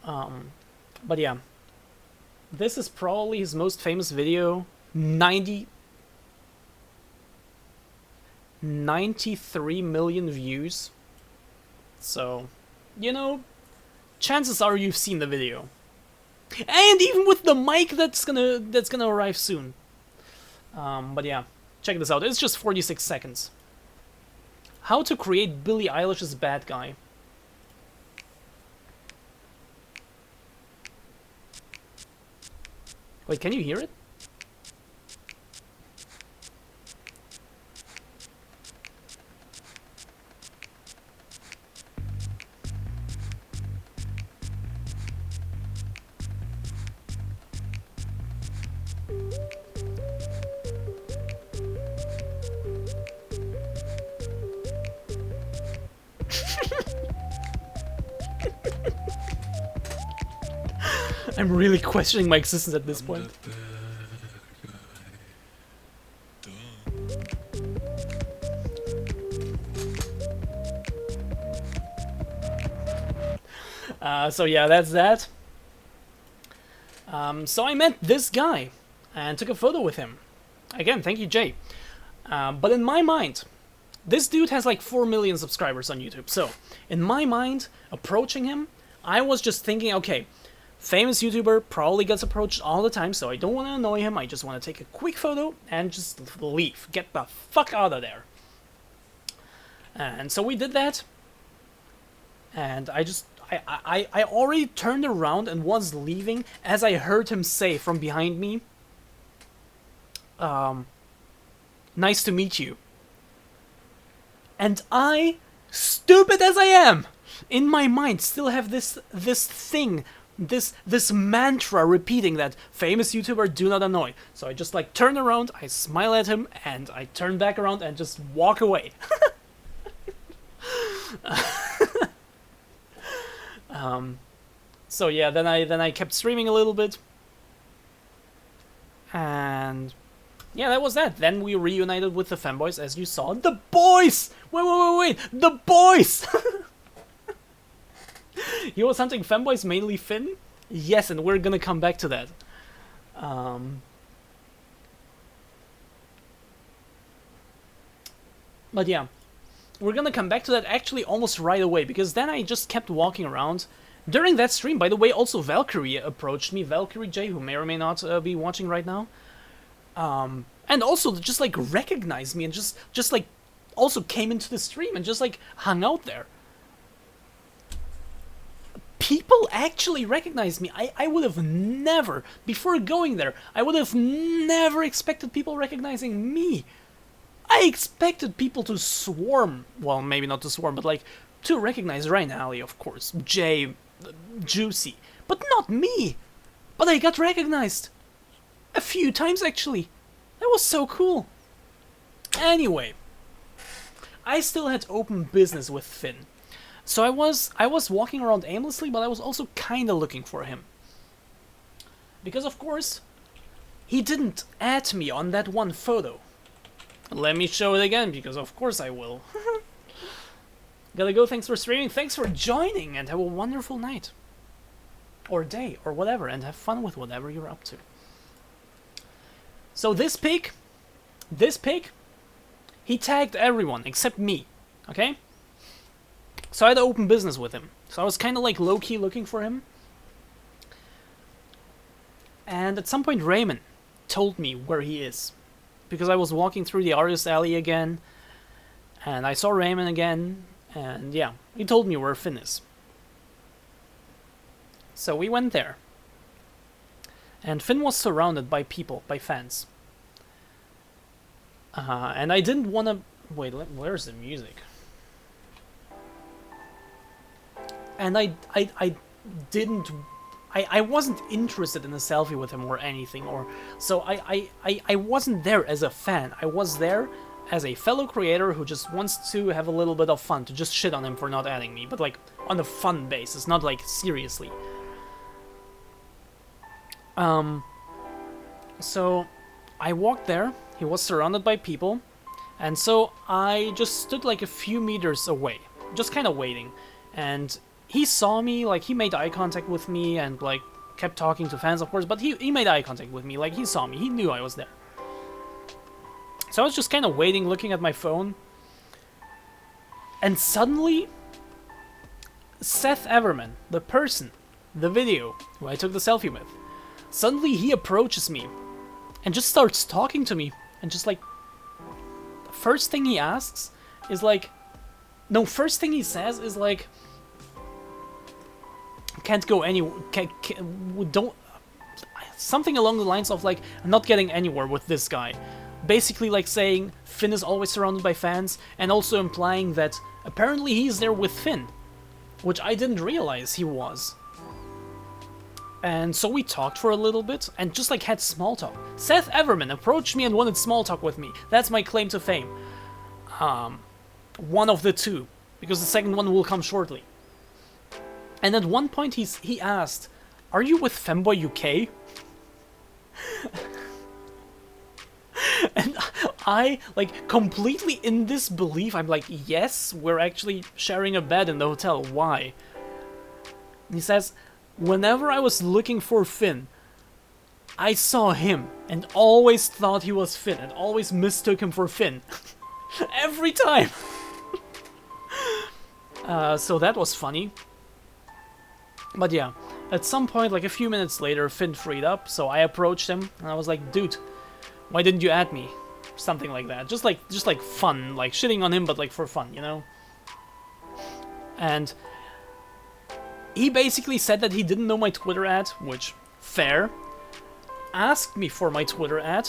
But yeah, this is probably his most famous video. 93 million views. So, you know, chances are you've seen the video. And even with the mic that's gonna arrive soon. But yeah, check this out. It's just 46 seconds. How to create Billie Eilish's bad guy. Wait, can you hear it? I'm really questioning my existence at this point. So yeah, that's that. So I met this guy and took a photo with him. Again, thank you, Jay. But in my mind, this dude has like 4 million subscribers on YouTube. So in my mind, approaching him, I was just thinking, okay, famous YouTuber probably gets approached all the time, so I don't want to annoy him. I just want to take a quick photo and just leave. Get the fuck out of there. And so we did that. And I already turned around and was leaving as I heard him say from behind me, nice to meet you. And I, stupid as I am, in my mind still have this thing, this mantra repeating that famous YouTuber do not annoy. So I just like turn around, I smile at him, and I turn back around and just walk away. So yeah, then I kept streaming a little bit, and yeah, that was that. Then we reunited with the fanboys, as you saw. The boys! Wait, the boys! He was hunting fanboys, mainly Finn? Yes, and we're gonna come back to that. But yeah, we're gonna come back to that actually almost right away, because then I just kept walking around. During that stream, by the way, also Valkyrie approached me, Valkyrie J, who may or may not be watching right now. And also just like recognized me and just like also came into the stream and just like hung out there. People actually recognized me. I would have never, before going there, I would have never expected people recognizing me. I expected people to swarm, well, maybe not to swarm, but like to recognize Ryan Alley, of course, Jay, Juicy, but not me. But I got recognized a few times actually. That was so cool. Anyway, I still had open business with Finn. So I was walking around aimlessly, but I was also kind of looking for him. Because of course, he didn't add me on that one photo. Let me show it again, because of course I will. Gotta go, thanks for streaming, thanks for joining, and have a wonderful night. Or day, or whatever, and have fun with whatever you're up to. So this pig, he tagged everyone except me, okay? So I had to open business with him. So I was kind of like low-key looking for him. And at some point Raymond told me where he is. Because I was walking through the artist alley again, and I saw Raymond again, and yeah, he told me where Finn is. So we went there. And Finn was surrounded by people, by fans. And I didn't want to... Wait, where's the music? And I didn't... I wasn't interested in a selfie with him or anything, or... So I wasn't there as a fan. I was there as a fellow creator who just wants to have a little bit of fun, to just shit on him for not adding me, but like, on a fun basis, not like, seriously. So I walked there, he was surrounded by people, and so I just stood like a few meters away, just kind of waiting, and he saw me, like he made eye contact with me, and like kept talking to fans of course, but he made eye contact with me, like he saw me, he knew I was there. So I was just kind of waiting, looking at my phone, and suddenly Seth Everman, the person, the video who I took the selfie with, suddenly he approaches me and just starts talking to me, and just like, the first thing he asks is like, no, first thing he says is like, can't go anywhere, don't, something along the lines of like, I'm not getting anywhere with this guy. Basically like saying Finn is always surrounded by fans, and also implying that apparently he's there with Finn, which I didn't realize he was. And so we talked for a little bit, and just like had small talk. Seth Everman approached me and wanted small talk with me. That's my claim to fame. One of the two, because the second one will come shortly. And at one point he asked, "Are you with Femboy UK?" And I, like, completely in disbelief, I'm like, yes, we're actually sharing a bed in the hotel. Why? And he says, whenever I was looking for Finn, I saw him and always thought he was Finn and always mistook him for Finn. Every time. So that was funny. But yeah, at some point, like a few minutes later, Finn freed up, so I approached him and I was like, dude, why didn't you add me? Something like that. Just like fun, like shitting on him, but like for fun, you know? And he basically said that he didn't know my Twitter ad, which, fair. Asked me for my Twitter ad.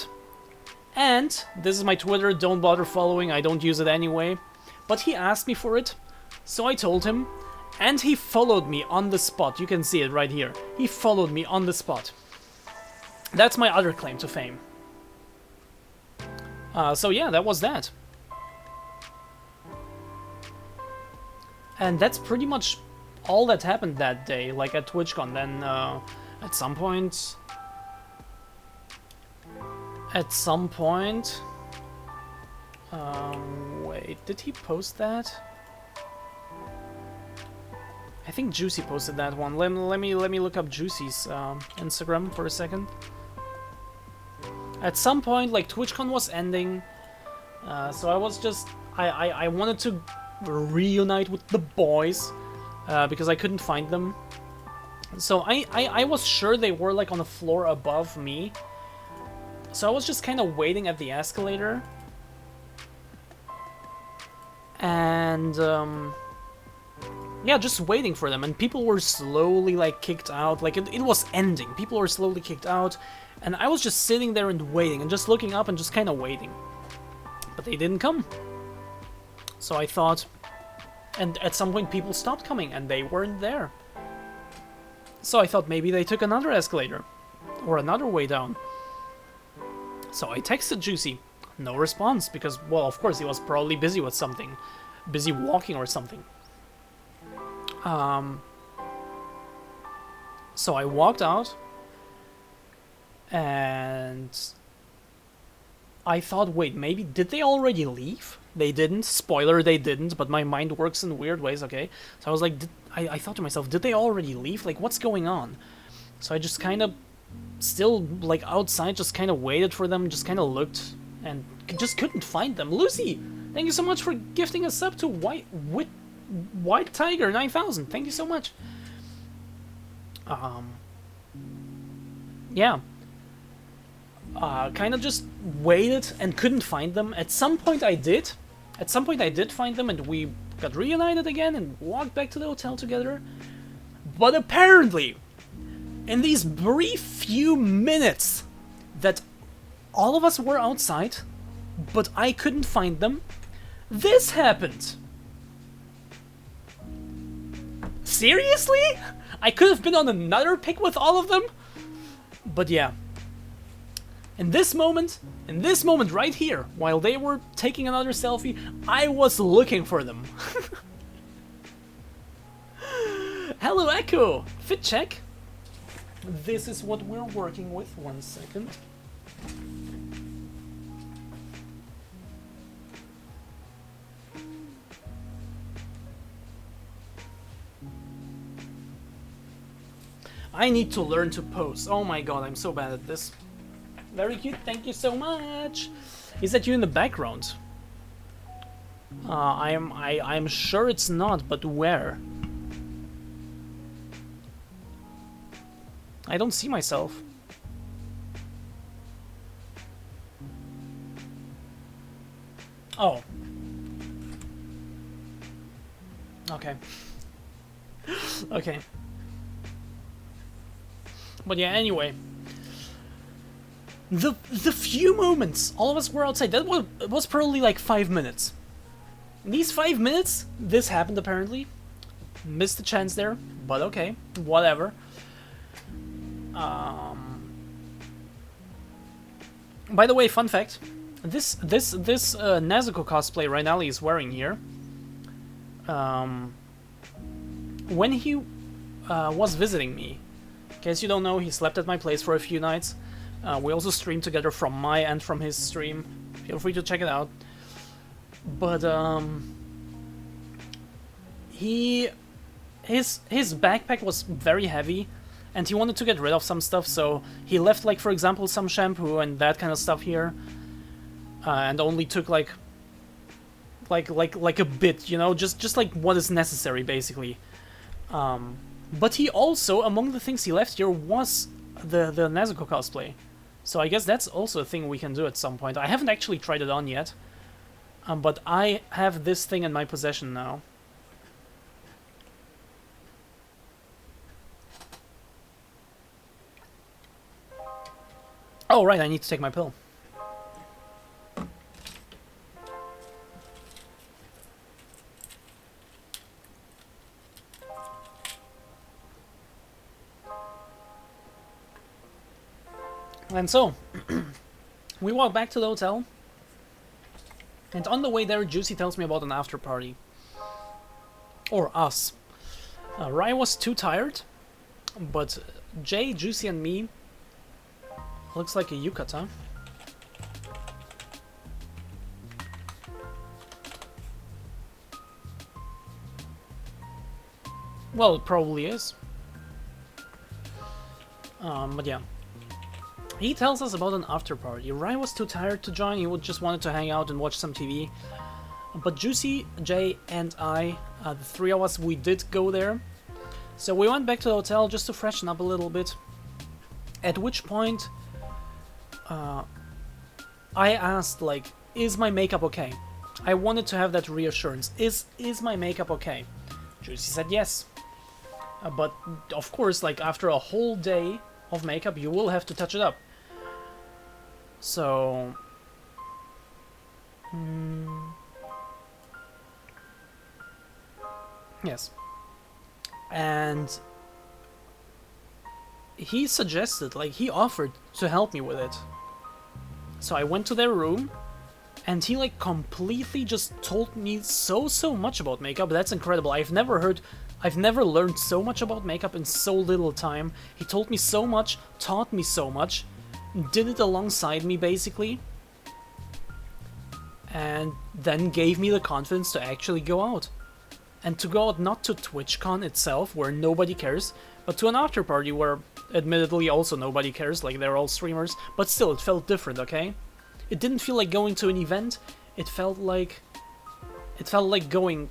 And this is my Twitter, don't bother following, I don't use it anyway. But he asked me for it, so I told him, and he followed me on the spot. You can see it right here. He followed me on the spot. That's my other claim to fame. So yeah, that was that. And that's pretty much all that happened that day, like at TwitchCon. Then at some point... wait, did he post that? I think Juicy posted that one. Let me look up Juicy's Instagram for a second. At some point, like, TwitchCon was ending, so I was just... I wanted to reunite with the boys, because I couldn't find them. So I was sure they were, like, on the floor above me. So I was just kind of waiting at the escalator. And, yeah, just waiting for them. And people were slowly, like, kicked out. Like, it was ending. People were slowly kicked out. And I was just sitting there and waiting. And just looking up and just kind of waiting. But they didn't come. So I thought... And at some point people stopped coming. And they weren't there. So I thought maybe they took another escalator. Or another way down. So I texted Juicy. No response, because, well, of course, he was probably busy with something. Busy walking or something. So I walked out. And... I thought, wait, maybe... Did they already leave? They didn't. Spoiler, they didn't, but my mind works in weird ways, okay? So I was like... I thought to myself, did they already leave? Like, what's going on? So I just kind of... Still, like, outside, just kind of waited for them, just kind of looked, and just couldn't find them. Lucy, thank you so much for gifting a sub to White Tiger 9000. Thank you so much. Yeah. Kind of just waited and couldn't find them. At some point I did. At some point I did find them, and we got reunited again and walked back to the hotel together. But apparently... In these brief few minutes that all of us were outside, but I couldn't find them, this happened. Seriously? I could have been on another pic with all of them? But yeah. In this moment right here, while they were taking another selfie, I was looking for them. Hello, Echo! Fit check. This is what we're working with. 1 second. I need to learn to pose. Oh my god, I'm so bad at this. Very cute, thank you so much. Is that you in the background? I'm sure it's not, but where? I don't see myself. Oh. Okay. Okay. But yeah, anyway. The few moments all of us were outside, that was probably like 5 minutes. In these 5 minutes, this happened apparently. Missed the chance there, but okay, whatever. By the way, fun fact: this Nezuko cosplay Rainali is wearing here. When he was visiting me, in case you don't know, he slept at my place for a few nights. We also streamed together from my and from his stream. Feel free to check it out. But his backpack was very heavy. And he wanted to get rid of some stuff, so he left, like, for example, some shampoo and that kind of stuff here, and only took like a bit, you know, just like what is necessary, basically. But he also, among the things he left here, was the Nezuko cosplay, so I guess that's also a thing we can do at some point. I haven't actually tried it on yet, but I have this thing in my possession now. Oh, right, I need to take my pill. And so, we walk back to the hotel, and on the way there, Juicy tells me about an after party. Or us. Rai was too tired, but Jay, Juicy, and me... Looks like a yukata. Well, it probably is. But yeah. He tells us about an after party. Rai was too tired to join, he just wanted to hang out and watch some TV. But Juicy, Jay, and I, the three of us, we did go there. So we went back to the hotel just to freshen up a little bit. At which point, I asked, like, is my makeup okay? I wanted to have that reassurance. Is my makeup okay? Juicy said yes. But, of course, like, after a whole day of makeup, you will have to touch it up. So... yes. And... he suggested, like, he offered to help me with it. So I went to their room, and he, like, completely just told me so much about makeup. That's incredible. I've never learned so much about makeup in so little time. He told me so much, taught me so much, did it alongside me, basically. And then gave me the confidence to actually go out. And to go out not to TwitchCon itself, where nobody cares, but to an after party where, admittedly, also nobody cares, like they're all streamers, but still, it felt different, okay? It didn't feel like going to an event, it felt like going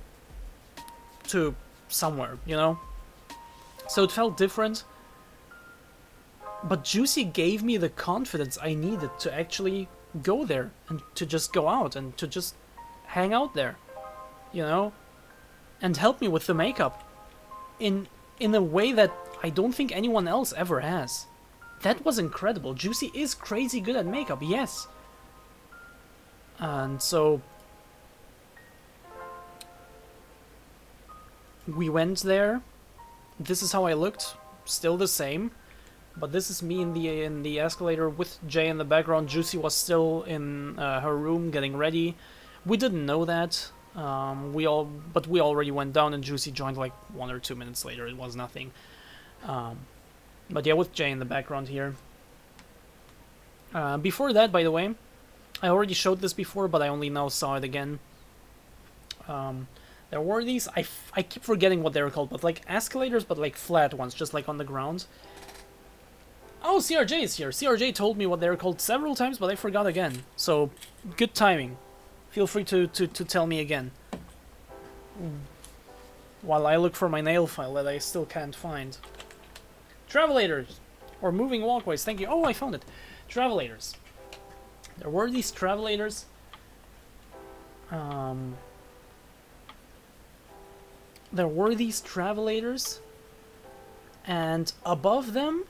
to somewhere, you know? So it felt different, but Juicy gave me the confidence I needed to actually go there, and to just go out, and to just hang out there, you know? And help me with the makeup in a way that I don't think anyone else ever has. That was incredible. Juicy is crazy good at makeup, yes. And so we went there. This is how I looked, still the same. But this is me in the escalator with Jay in the background. Juicy was still in her room getting ready. We didn't know that. We already went down, and Juicy joined like 1 or 2 minutes later. It was nothing. But yeah, with Jay in the background here. Before that, by the way, I already showed this before, but I only now saw it again. There were these, I keep forgetting what they're called, but like escalators, but like flat ones, just like on the ground. Oh, CRJ is here. CRJ told me what they're called several times, but I forgot again. So, good timing. Feel free to tell me again. While I look for my nail file that I still can't find. Travelators! Or moving walkways, thank you. Oh, I found it. Travelators. There were these travelators. There were these travelators. And above them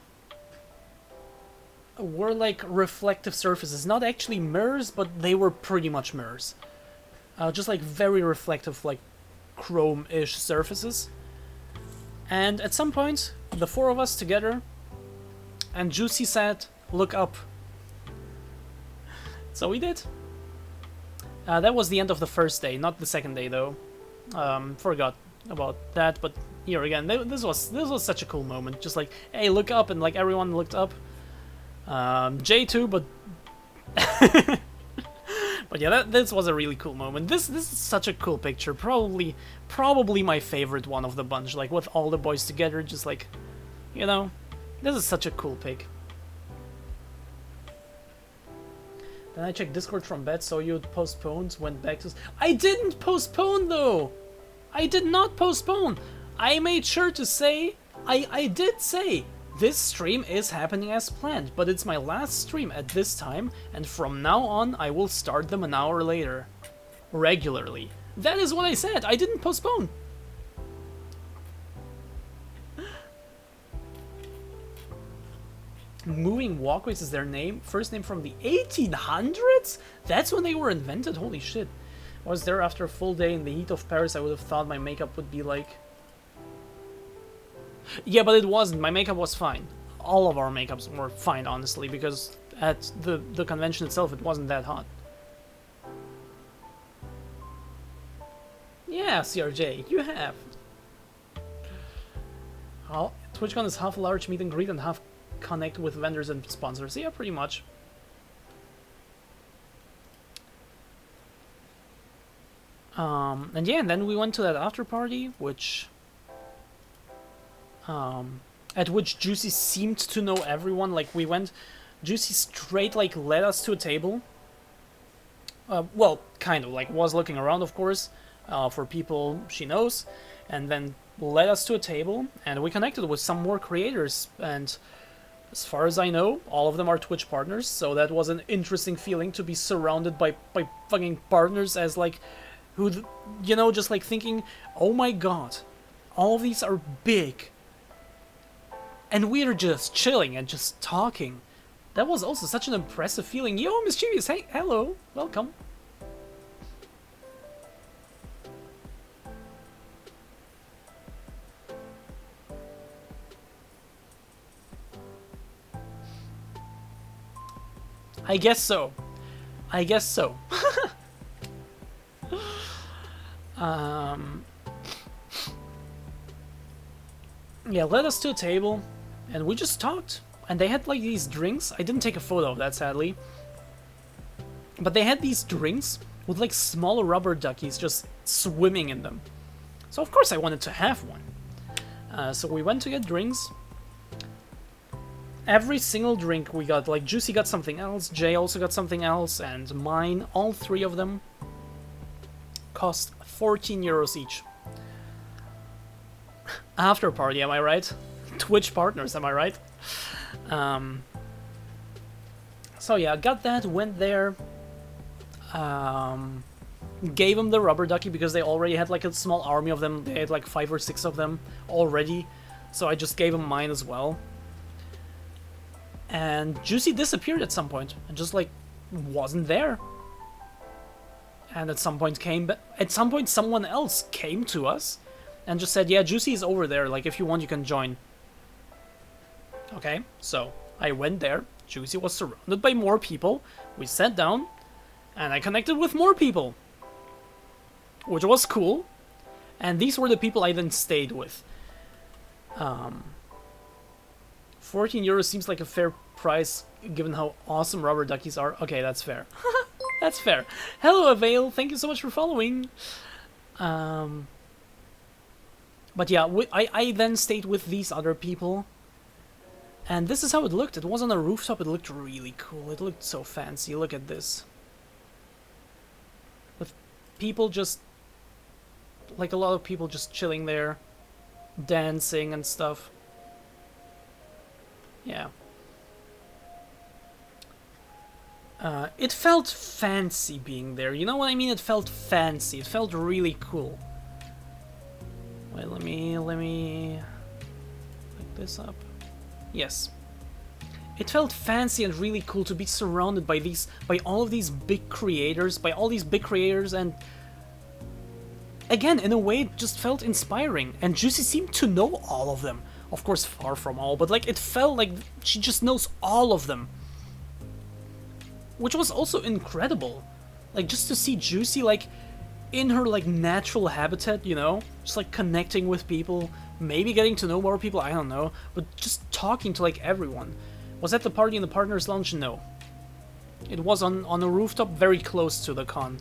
were like reflective surfaces. Not actually mirrors, but they were pretty much mirrors. Just like very reflective, like chrome-ish surfaces. And at some point, the four of us together, and Juicy said, look up. So we did. That was the end of the first day, not the second day though. Forgot about that, but here again, this was such a cool moment. Just like, hey, look up, and like everyone looked up. Jay too, but but yeah, this was a really cool moment. This is such a cool picture. Probably my favorite one of the bunch. Like with all the boys together, just like, you know, this is such a cool pic. Then I checked Discord from bed, so you'd postponed, went back to... I didn't postpone though! I did not postpone! I made sure to say, I did say, this stream is happening as planned, but it's my last stream at this time, and from now on I will start them an hour later. Regularly. That is what I said, I didn't postpone! Moving walkways is their name? First name from the 1800s? That's when they were invented? Holy shit. I was there after a full day in the heat of Paris. I would have thought my makeup would be like... Yeah, but it wasn't. My makeup was fine. All of our makeups were fine, honestly, because at the convention itself, it wasn't that hot. Yeah, CRJ, you have. Well, TwitchCon is half a large meet and greet and half connect with vendors and sponsors. Yeah, pretty much. And yeah, and then we went to that after party, which at which Juicy seemed to know everyone. Like, we went, Juicy straight like led us to a table. Well, kind of like was looking around, of course, for people she knows, and then led us to a table, and we connected with some more creators. And as far as I know, all of them are Twitch partners. So that was an interesting feeling to be surrounded by fucking partners, as like, who, you know, just like thinking, oh my god, all of these are big. And we're just chilling and just talking. That was also such an impressive feeling. Yo, Mischievous, hey, hello, welcome. I guess so. I guess so. Yeah, led us to a table, and we just talked. And they had like these drinks. I didn't take a photo of that, sadly. But they had these drinks with like small rubber duckies just swimming in them. So of course I wanted to have one. So we went to get drinks. Every single drink we got, like Juicy got something else, Jay also got something else, and mine, all three of them, cost 14 euros each. After party, am I right? Twitch partners, am I right? So yeah, got that, went there, gave them the rubber ducky because they already had like a small army of them. They had like 5 or 6 of them already, so I just gave them mine as well. And Juicy disappeared at some point and just like wasn't there. And at some point someone else came to us and just said, yeah, Juicy is over there, like if you want you can join. Okay, so I went there. Juicy was surrounded by more people. We sat down and I connected with more people, which was cool. And these were the people I then stayed with. 14 euros seems like a fair price given how awesome rubber duckies are. Okay, that's fair. That's fair. Hello, Avail. Thank you so much for following. But yeah, I then stayed with these other people. And this is how it looked. It was on a rooftop. It looked really cool. It looked so fancy. Look at this. With people just... like a lot of people just chilling there. Dancing and stuff. Yeah. It felt fancy being there. You know what I mean? It felt fancy. It felt really cool. Wait, let me pick this up. Yes. It felt fancy and really cool to be surrounded by all of these big creators, and again, in a way, it just felt inspiring. And Juicy seemed to know all of them. Of course, far from all, but like it felt like she just knows all of them. Which was also incredible. Like, just to see Juicy, like, in her, like, natural habitat, you know? Just, like, connecting with people, maybe getting to know more people, I don't know. But just talking to, like, everyone. Was that the party in the Partners Lounge? No. It was on a rooftop very close to the con.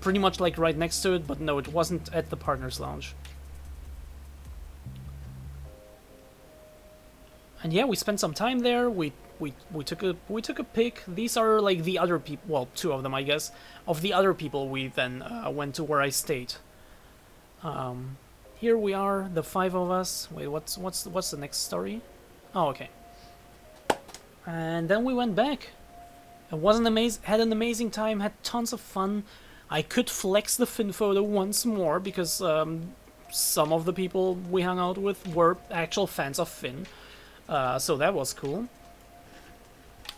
Pretty much, like, right next to it, but no, it wasn't at the Partners Lounge. And yeah, we spent some time there. We took a pic. These are like the other people. Well, 2 of them, I guess. Of the other people, we then went to where I stayed. Here we are, the 5 of us. Wait, what's the next story? Oh, okay. And then we went back. It was had an amazing time. Had tons of fun. I could flex the Finn photo once more because some of the people we hung out with were actual fans of Finn. So that was cool.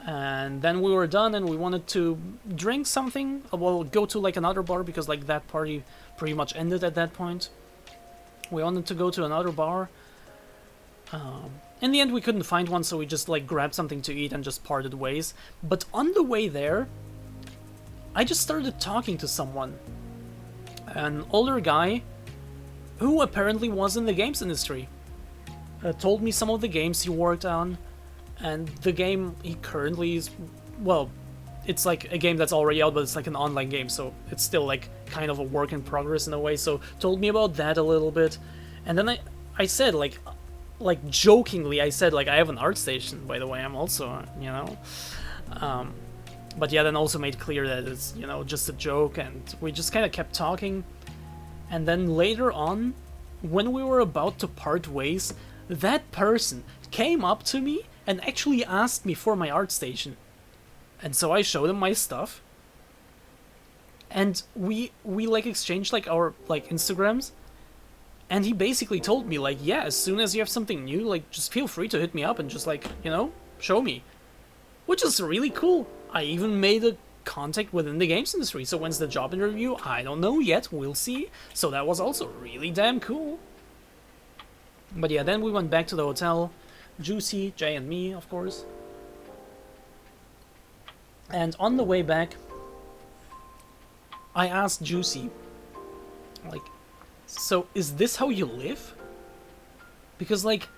And then we were done and we wanted to drink something. Well, go to like another bar because like that party pretty much ended at that point. We wanted to go to another bar. In the end, we couldn't find one, so we just like grabbed something to eat and just parted ways. But on the way there, I just started talking to someone. An older guy who apparently was in the games industry. Told me some of the games he worked on, and the game he currently is, well, it's like a game that's already out, but it's like an online game, so it's still like kind of a work in progress in a way. So told me about that a little bit, and then I said like jokingly, I said like I have an art station, by the way. I'm also, you know, but yeah, then also made clear that it's, you know, just a joke, and we just kind of kept talking, and then later on, when we were about to part ways, that person came up to me and actually asked me for my art station. And so I showed him my stuff. And we like exchanged like our like Instagrams. And he basically told me like, yeah, as soon as you have something new, like just feel free to hit me up and just like, you know, show me. Which is really cool. I even made a contact within the games industry. So when's the job interview? I don't know yet. We'll see. So that was also really damn cool. But yeah, then we went back to the hotel. Juicy, Jay, and me, of course. And on the way back, I asked Juicy, like, so is this how you live? Because, like,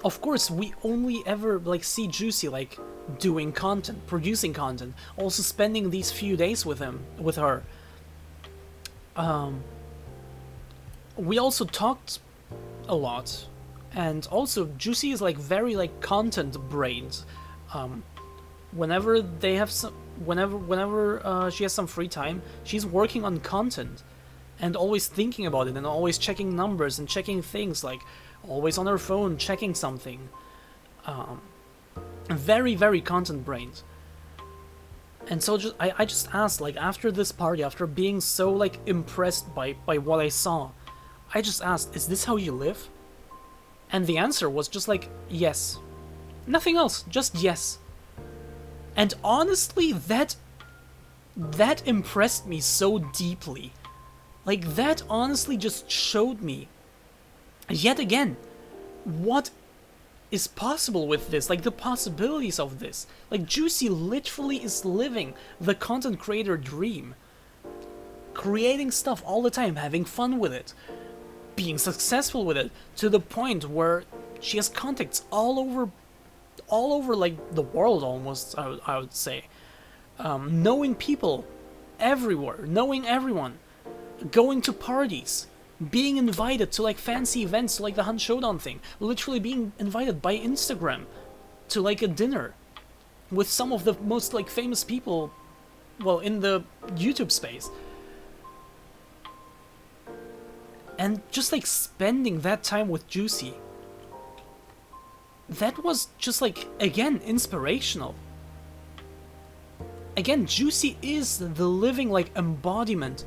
of course, we only ever, like, see Juicy, like, doing content, producing content, also spending these few days with her. We also talked a lot, and also Juicy is like very like content brained. Whenever they have some, whenever she has some free time, she's working on content, and always thinking about it, and always checking numbers and checking things, like always on her phone checking something. Very very content brained. And so I just asked, like, after this party, after being so like impressed by what I saw, I just asked, is this how you live? And the answer was just like, yes. Nothing else, just yes. And honestly, that impressed me so deeply. Like, that honestly just showed me, yet again, what is possible with this, like the possibilities of this. Like, Juicy literally is living the content creator dream. Creating stuff all the time, having fun with it, being successful with it, to the point where she has contacts all over like the world almost, I would say. Knowing people everywhere, knowing everyone, going to parties, being invited to like fancy events like the Hunt Showdown thing, literally being invited by Instagram to like a dinner with some of the most like famous people, well, in the YouTube space. And just like spending that time with Juicy, that was just like, again, inspirational. Again, Juicy is the living like embodiment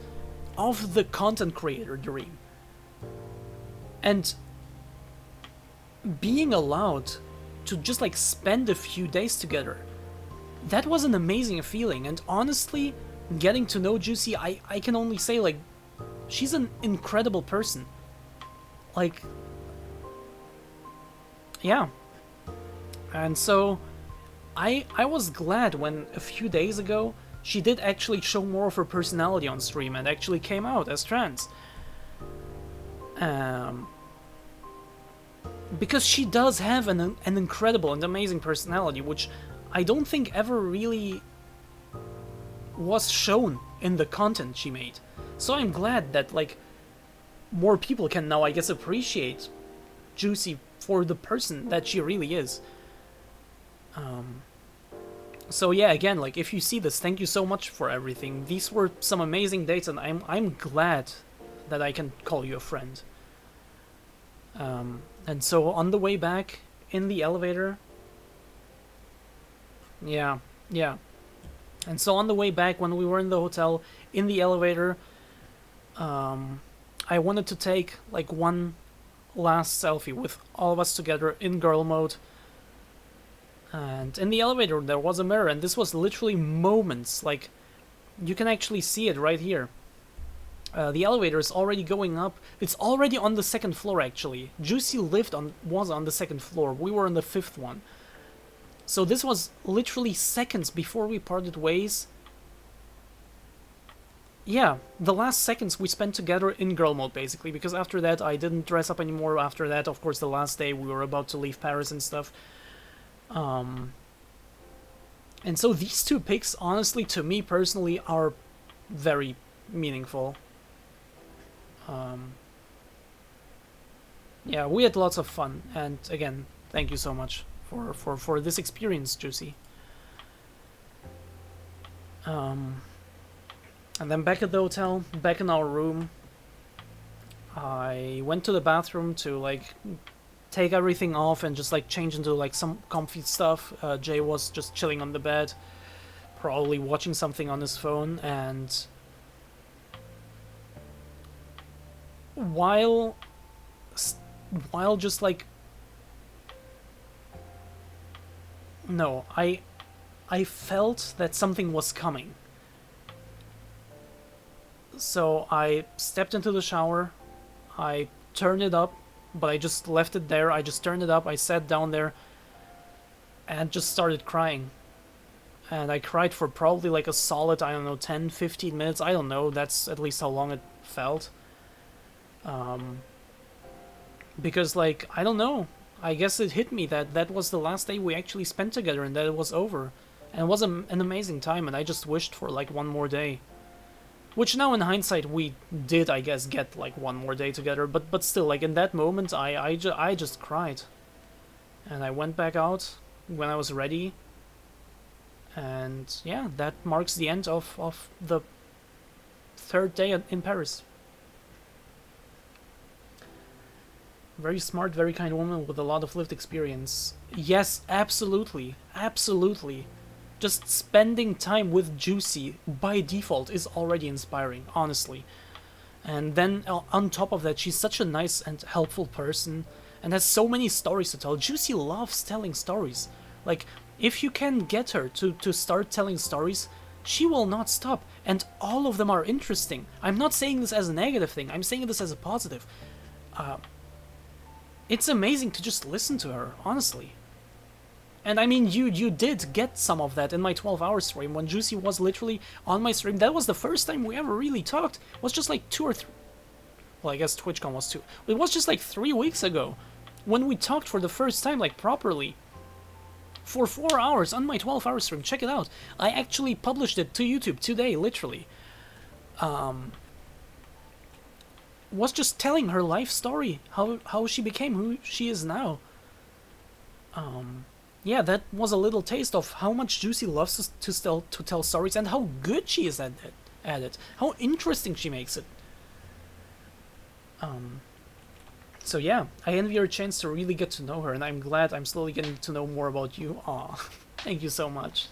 of the content creator dream. And being allowed to just like spend a few days together, that was an amazing feeling. And honestly, getting to know Juicy, I can only say like, she's an incredible person. Like, yeah. And so I was glad when a few days ago she did actually show more of her personality on stream and actually came out as trans. Because she does have an incredible and amazing personality, which I don't think ever really was shown in the content she made. So I'm glad that like more people can now, I guess, appreciate Juicy for the person that she really is. So yeah, again, like, if you see this, thank you so much for everything. These were some amazing dates, and I'm glad that I can call you a friend. And so on the way back in the elevator, yeah. And so on the way back when we were in the hotel, in the elevator, I wanted to take like one last selfie with all of us together in girl mode. And in the elevator there was a mirror, and this was literally moments, like, you can actually see it right here. The elevator is already going up. It's already on the second floor, actually. Juicy was on the second floor. We were on the fifth one. So this was literally seconds before we parted ways. Yeah, the last seconds we spent together in girl mode, basically, because after that I didn't dress up anymore. After that, of course, the last day we were about to leave Paris and stuff. And so these two pics, honestly, to me personally, are very meaningful. Yeah, we had lots of fun, and again, thank you so much for this experience, Juicy. And then back at the hotel, back in our room, I went to the bathroom to like take everything off and just like change into like some comfy stuff. Jay was just chilling on the bed, probably watching something on his phone, and while just like no, I felt that something was coming. So I stepped into the shower, I turned it up, but I just left it there. I just turned it up, I sat down there and just started crying. And I cried for probably like a solid, I don't know, 10, 15 minutes. I don't know, that's at least how long it felt. Because like, I don't know, I guess it hit me that that was the last day we actually spent together and that it was over. And it was an amazing time, and I just wished for like one more day. Which now in hindsight we did, I guess, get like one more day together, but still, like in that moment I just cried. And I went back out when I was ready. And yeah, that marks the end of the third day in Paris. Very smart, very kind woman with a lot of lived experience. Yes, absolutely, absolutely. Just spending time with Juicy by default is already inspiring, honestly. And then on top of that, she's such a nice and helpful person and has so many stories to tell. Juicy loves telling stories. Like, if you can get her to start telling stories, she will not stop. And all of them are interesting. I'm not saying this as a negative thing, I'm saying this as a positive. It's amazing to just listen to her, honestly. And I mean, you did get some of that in my 12-hour stream when Juicy was literally on my stream. That was the first time we ever really talked. It was just like 2 or 3... Well, I guess TwitchCon was 2. It was just like 3 weeks ago when we talked for the first time, like properly. For 4 hours on my 12-hour stream. Check it out. I actually published it to YouTube today, literally. Was just telling her life story. How she became who she is now. Yeah, that was a little taste of how much Juicy loves to tell stories and how good she is at it. How interesting she makes it. So yeah, I envy her chance to really get to know her, and I'm glad I'm slowly getting to know more about you. Aw, thank you so much.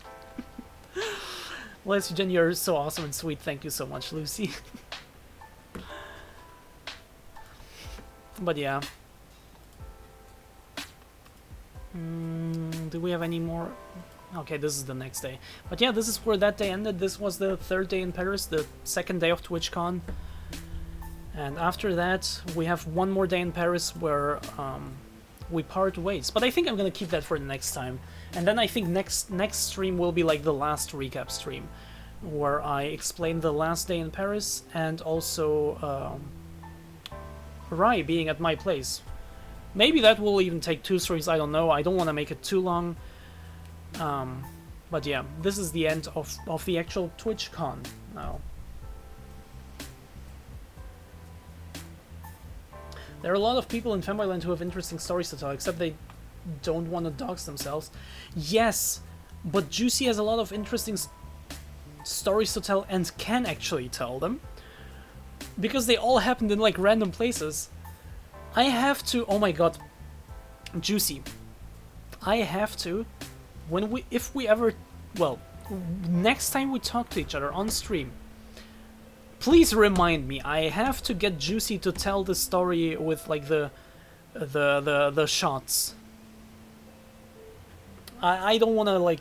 Bless you, Jen, you're so awesome and sweet. Thank you so much, Lucy. But yeah. Do we have any more? Okay, this is the next day. But yeah, this is where that day ended. This was the third day in Paris, the second day of TwitchCon. And after that, we have one more day in Paris where we part ways. But I think I'm gonna keep that for the next time. And then I think next stream will be like the last recap stream, where I explain the last day in Paris and also Rai being at my place. Maybe that will even take 2 streams, I don't know. I don't want to make it too long. But yeah, this is the end of the actual TwitchCon now. There are a lot of people in Fanboyland who have interesting stories to tell, except they don't want to dox themselves. Yes, but Juicy has a lot of interesting stories to tell and can actually tell them. Because they all happened in like random places. I have to, oh my god, Juicy, I have to, if we ever, well, next time we talk to each other on stream, please remind me, I have to get Juicy to tell the story with like the shots. I don't want to like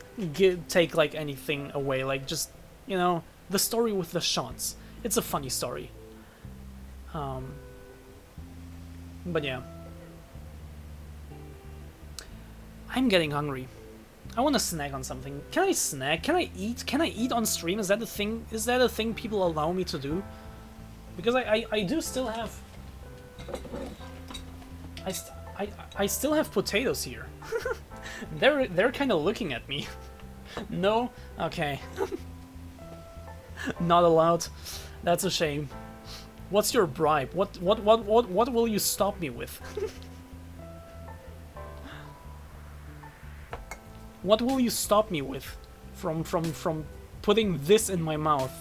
take like anything away, like just, you know, the story with the shots. It's a funny story. But yeah. I'm getting hungry. I want to snack on something. Can I snack? Can I eat? Can I eat on stream? Is that a thing? Is that a thing people allow me to do? Because I do still have... I still have potatoes here. They're kind of looking at me. No? Okay. Not allowed. That's a shame. What's your bribe? What will you stop me with? What will you stop me with from putting this in my mouth?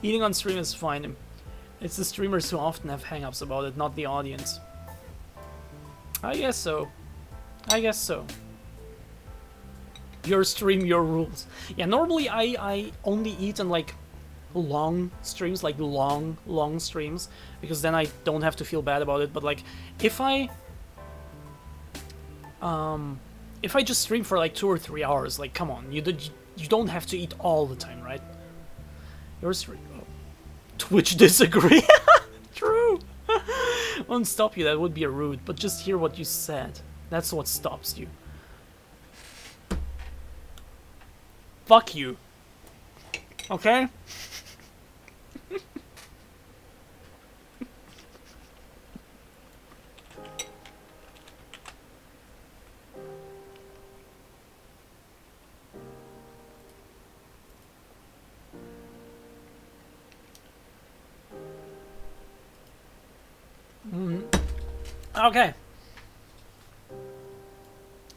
Eating on stream is fine. It's the streamers who often have hang-ups about it, not the audience. I guess so. I guess so. Your stream, your rules. Yeah, normally I only eat in like long streams, like long streams, because then I don't have to feel bad about it. But like if I just stream for like 2 or 3 hours, like come on, you don't have to eat all the time, right? Your stream. Oh. Twitch disagree. True. Won't stop you. That would be rude. But just hear what you said. That's what stops you. Fuck you. Okay? Okay.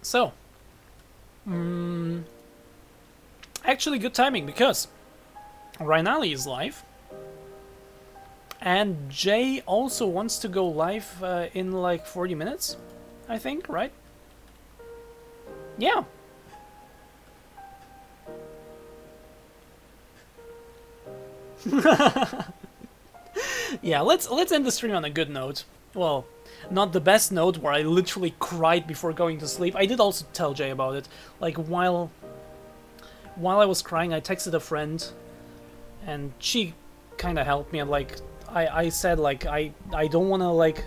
So. Actually good timing, because Rhinali is live. And Jay also wants to go live in like 40 minutes, I think, right? Yeah. Yeah, let's end the stream on a good note. Well, not the best note where I literally cried before going to sleep. I did also tell Jay about it. Like while I was crying, I texted a friend, and she kind of helped me. And like I said, like I don't want to like,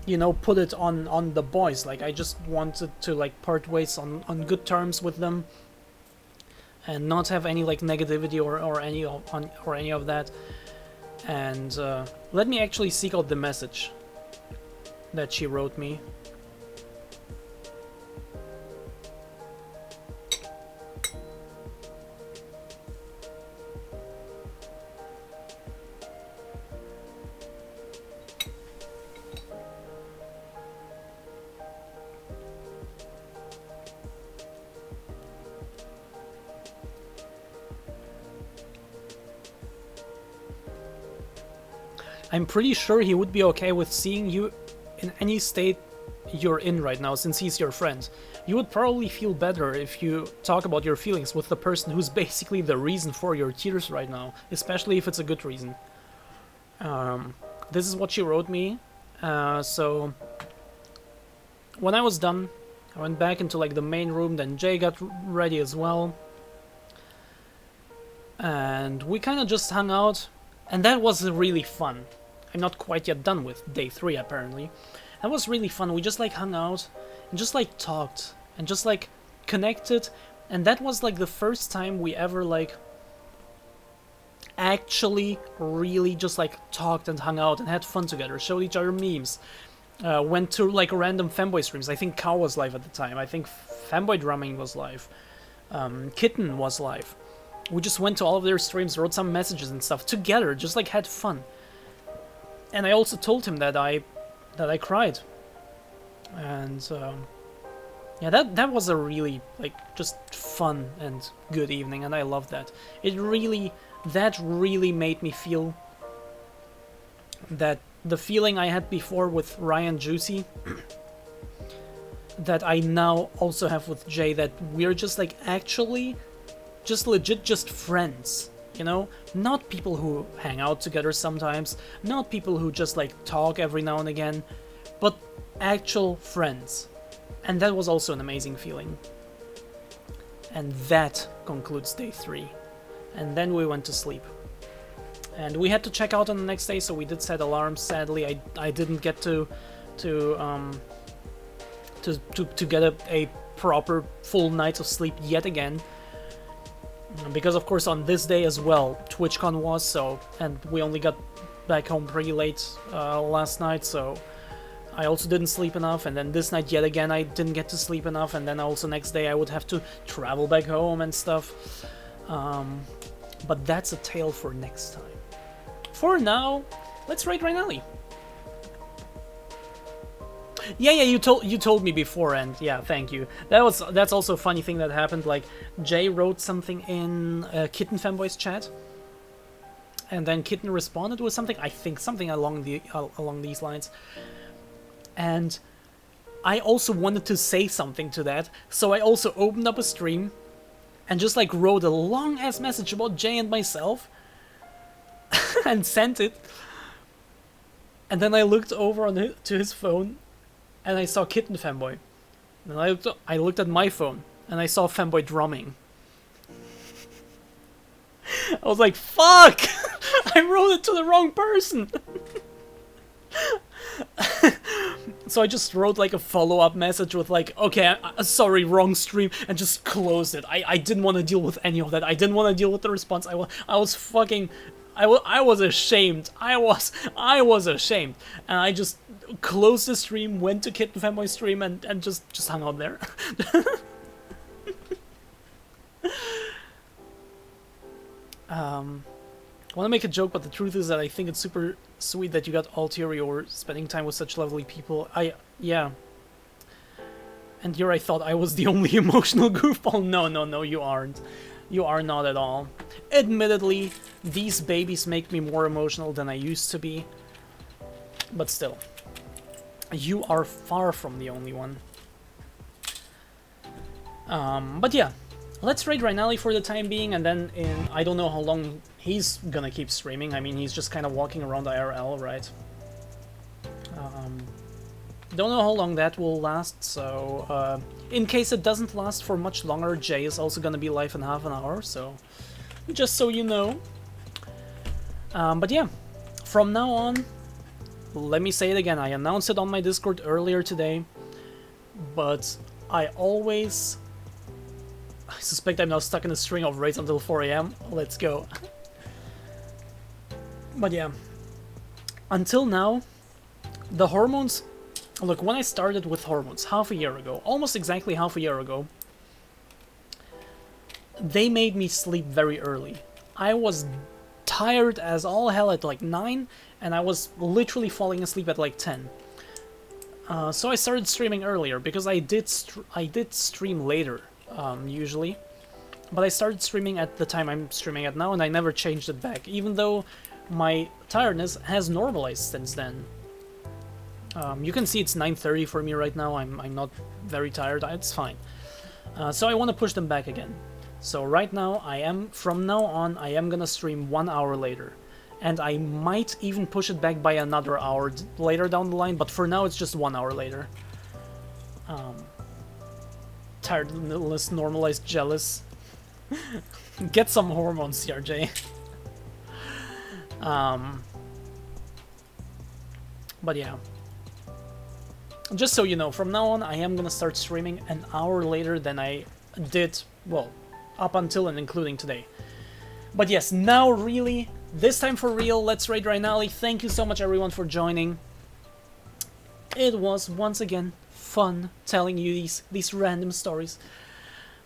you know, put it on the boys. Like I just wanted to like part ways on good terms with them, and not have any like negativity or any of that. And let me actually seek out the message that she wrote me. I'm pretty sure he would be okay with seeing you in any state you're in right now, since he's your friend. You would probably feel better if you talk about your feelings with the person who's basically the reason for your tears right now, especially if it's a good reason. This is what she wrote me. So when I was done, I went back into like the main room, then Jay got ready as well. And we kind of just hung out, and that was really fun. I'm not quite yet done with day 3 apparently. That was really fun. We just like hung out and just like talked and just like connected, and that was like the first time we ever like actually really just like talked and hung out and had fun together, showed each other memes, went to like random fanboy streams. I think Cow was live at the time. I think Fanboy Drumming was live. Kitten was live. We just went to all of their streams, wrote some messages and stuff together, just like had fun. And I also told him that I cried. And yeah, that was a really like just fun and good evening, and I loved that. That really made me feel that the feeling I had before with Ryan Juicy that I now also have with Jay, that we're just like actually just legit just friends, you know? Not people who hang out together sometimes, not people who just like talk every now and again, but actual friends. And that was also an amazing feeling. And that concludes day 3. And then we went to sleep. And we had to check out on the next day, so we did set alarms. Sadly, I didn't get to get a proper full night of sleep yet again. Because of course on this day as well, TwitchCon was, so, and we only got back home pretty late last night, so I also didn't sleep enough, and then this night yet again I didn't get to sleep enough, and then also next day I would have to travel back home and stuff. But that's a tale for next time. For now, let's raid Rhinali. Yeah, you told me before, and yeah, thank you. That's also a funny thing that happened. Like, Jay wrote something in Kitten Fanboy's chat, and then Kitten responded with something. I think something along these lines. And I also wanted to say something to that, so I also opened up a stream and just like wrote a long ass message about Jay and myself and sent it. And then I looked over to his phone. And I saw Kitten Fanboy. And I looked at my phone, and I saw Fanboy drumming. I was like, fuck! I wrote it to the wrong person! So I just wrote like a follow-up message with like, okay, sorry, wrong stream, and just closed it. I didn't want to deal with any of that. I didn't want to deal with the response. I was fucking... I was ashamed. I was ashamed. And I just closed the stream, went to Kitten Fanboy's stream, and just hung out there. I want to make a joke, but the truth is that I think it's super sweet that you got Altieri or spending time with such lovely people. Yeah. And here I thought I was the only emotional goofball. No, you aren't. You are not at all. Admittedly, these babies make me more emotional than I used to be. But still, you are far from the only one. But yeah, let's raid Rhinali for the time being, and then I don't know how long he's gonna keep streaming. I mean, he's just kind of walking around IRL, right? Don't know how long that will last, so in case it doesn't last for much longer, Jay is also gonna be live in half an hour, so just so you know. But yeah, from now on, let me say it again, I announced it on my Discord earlier today, but I suspect I'm now stuck in a string of raids until 4 AM. Let's go. But yeah, until now, the hormones... Look, when I started with hormones half a year ago, almost exactly half a year ago, they made me sleep very early. I was tired as all hell at like 9, and I was literally falling asleep at like 10. So I started streaming earlier, because I did stream later, usually. But I started streaming at the time I'm streaming at now, and I never changed it back, even though my tiredness has normalized since then. You can see it's 9:30 for me right now. I'm not very tired. It's fine. So I want to push them back again. So right now, from now on, I am gonna stream 1 hour later. And I might even push it back by another hour later down the line, but for now it's just 1 hour later. Tiredness, normalized, jealous. Get some hormones, CRJ. But yeah. Just so you know, from now on I am gonna start streaming an hour later than I did, well, up until and including today. But yes, now really, this time for real, let's raid Rhinali. Thank you so much everyone for joining. It was once again fun telling you these random stories.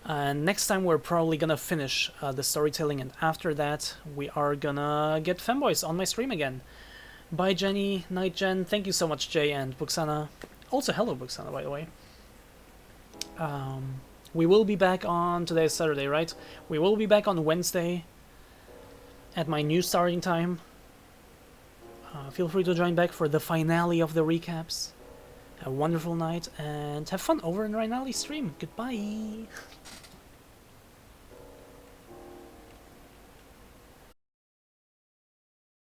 And next time we're probably gonna finish the storytelling, and after that we are gonna get fanboys on my stream again. Bye Jenny, Night Jen, thank you so much Jay and Buxana. Also, hello, Buxana, by the way. We will be back on... Today's Saturday, right? We will be back on Wednesday at my new starting time. Feel free to join back for the finale of the recaps. Have a wonderful night, and have fun over in Rhinali's stream. Goodbye!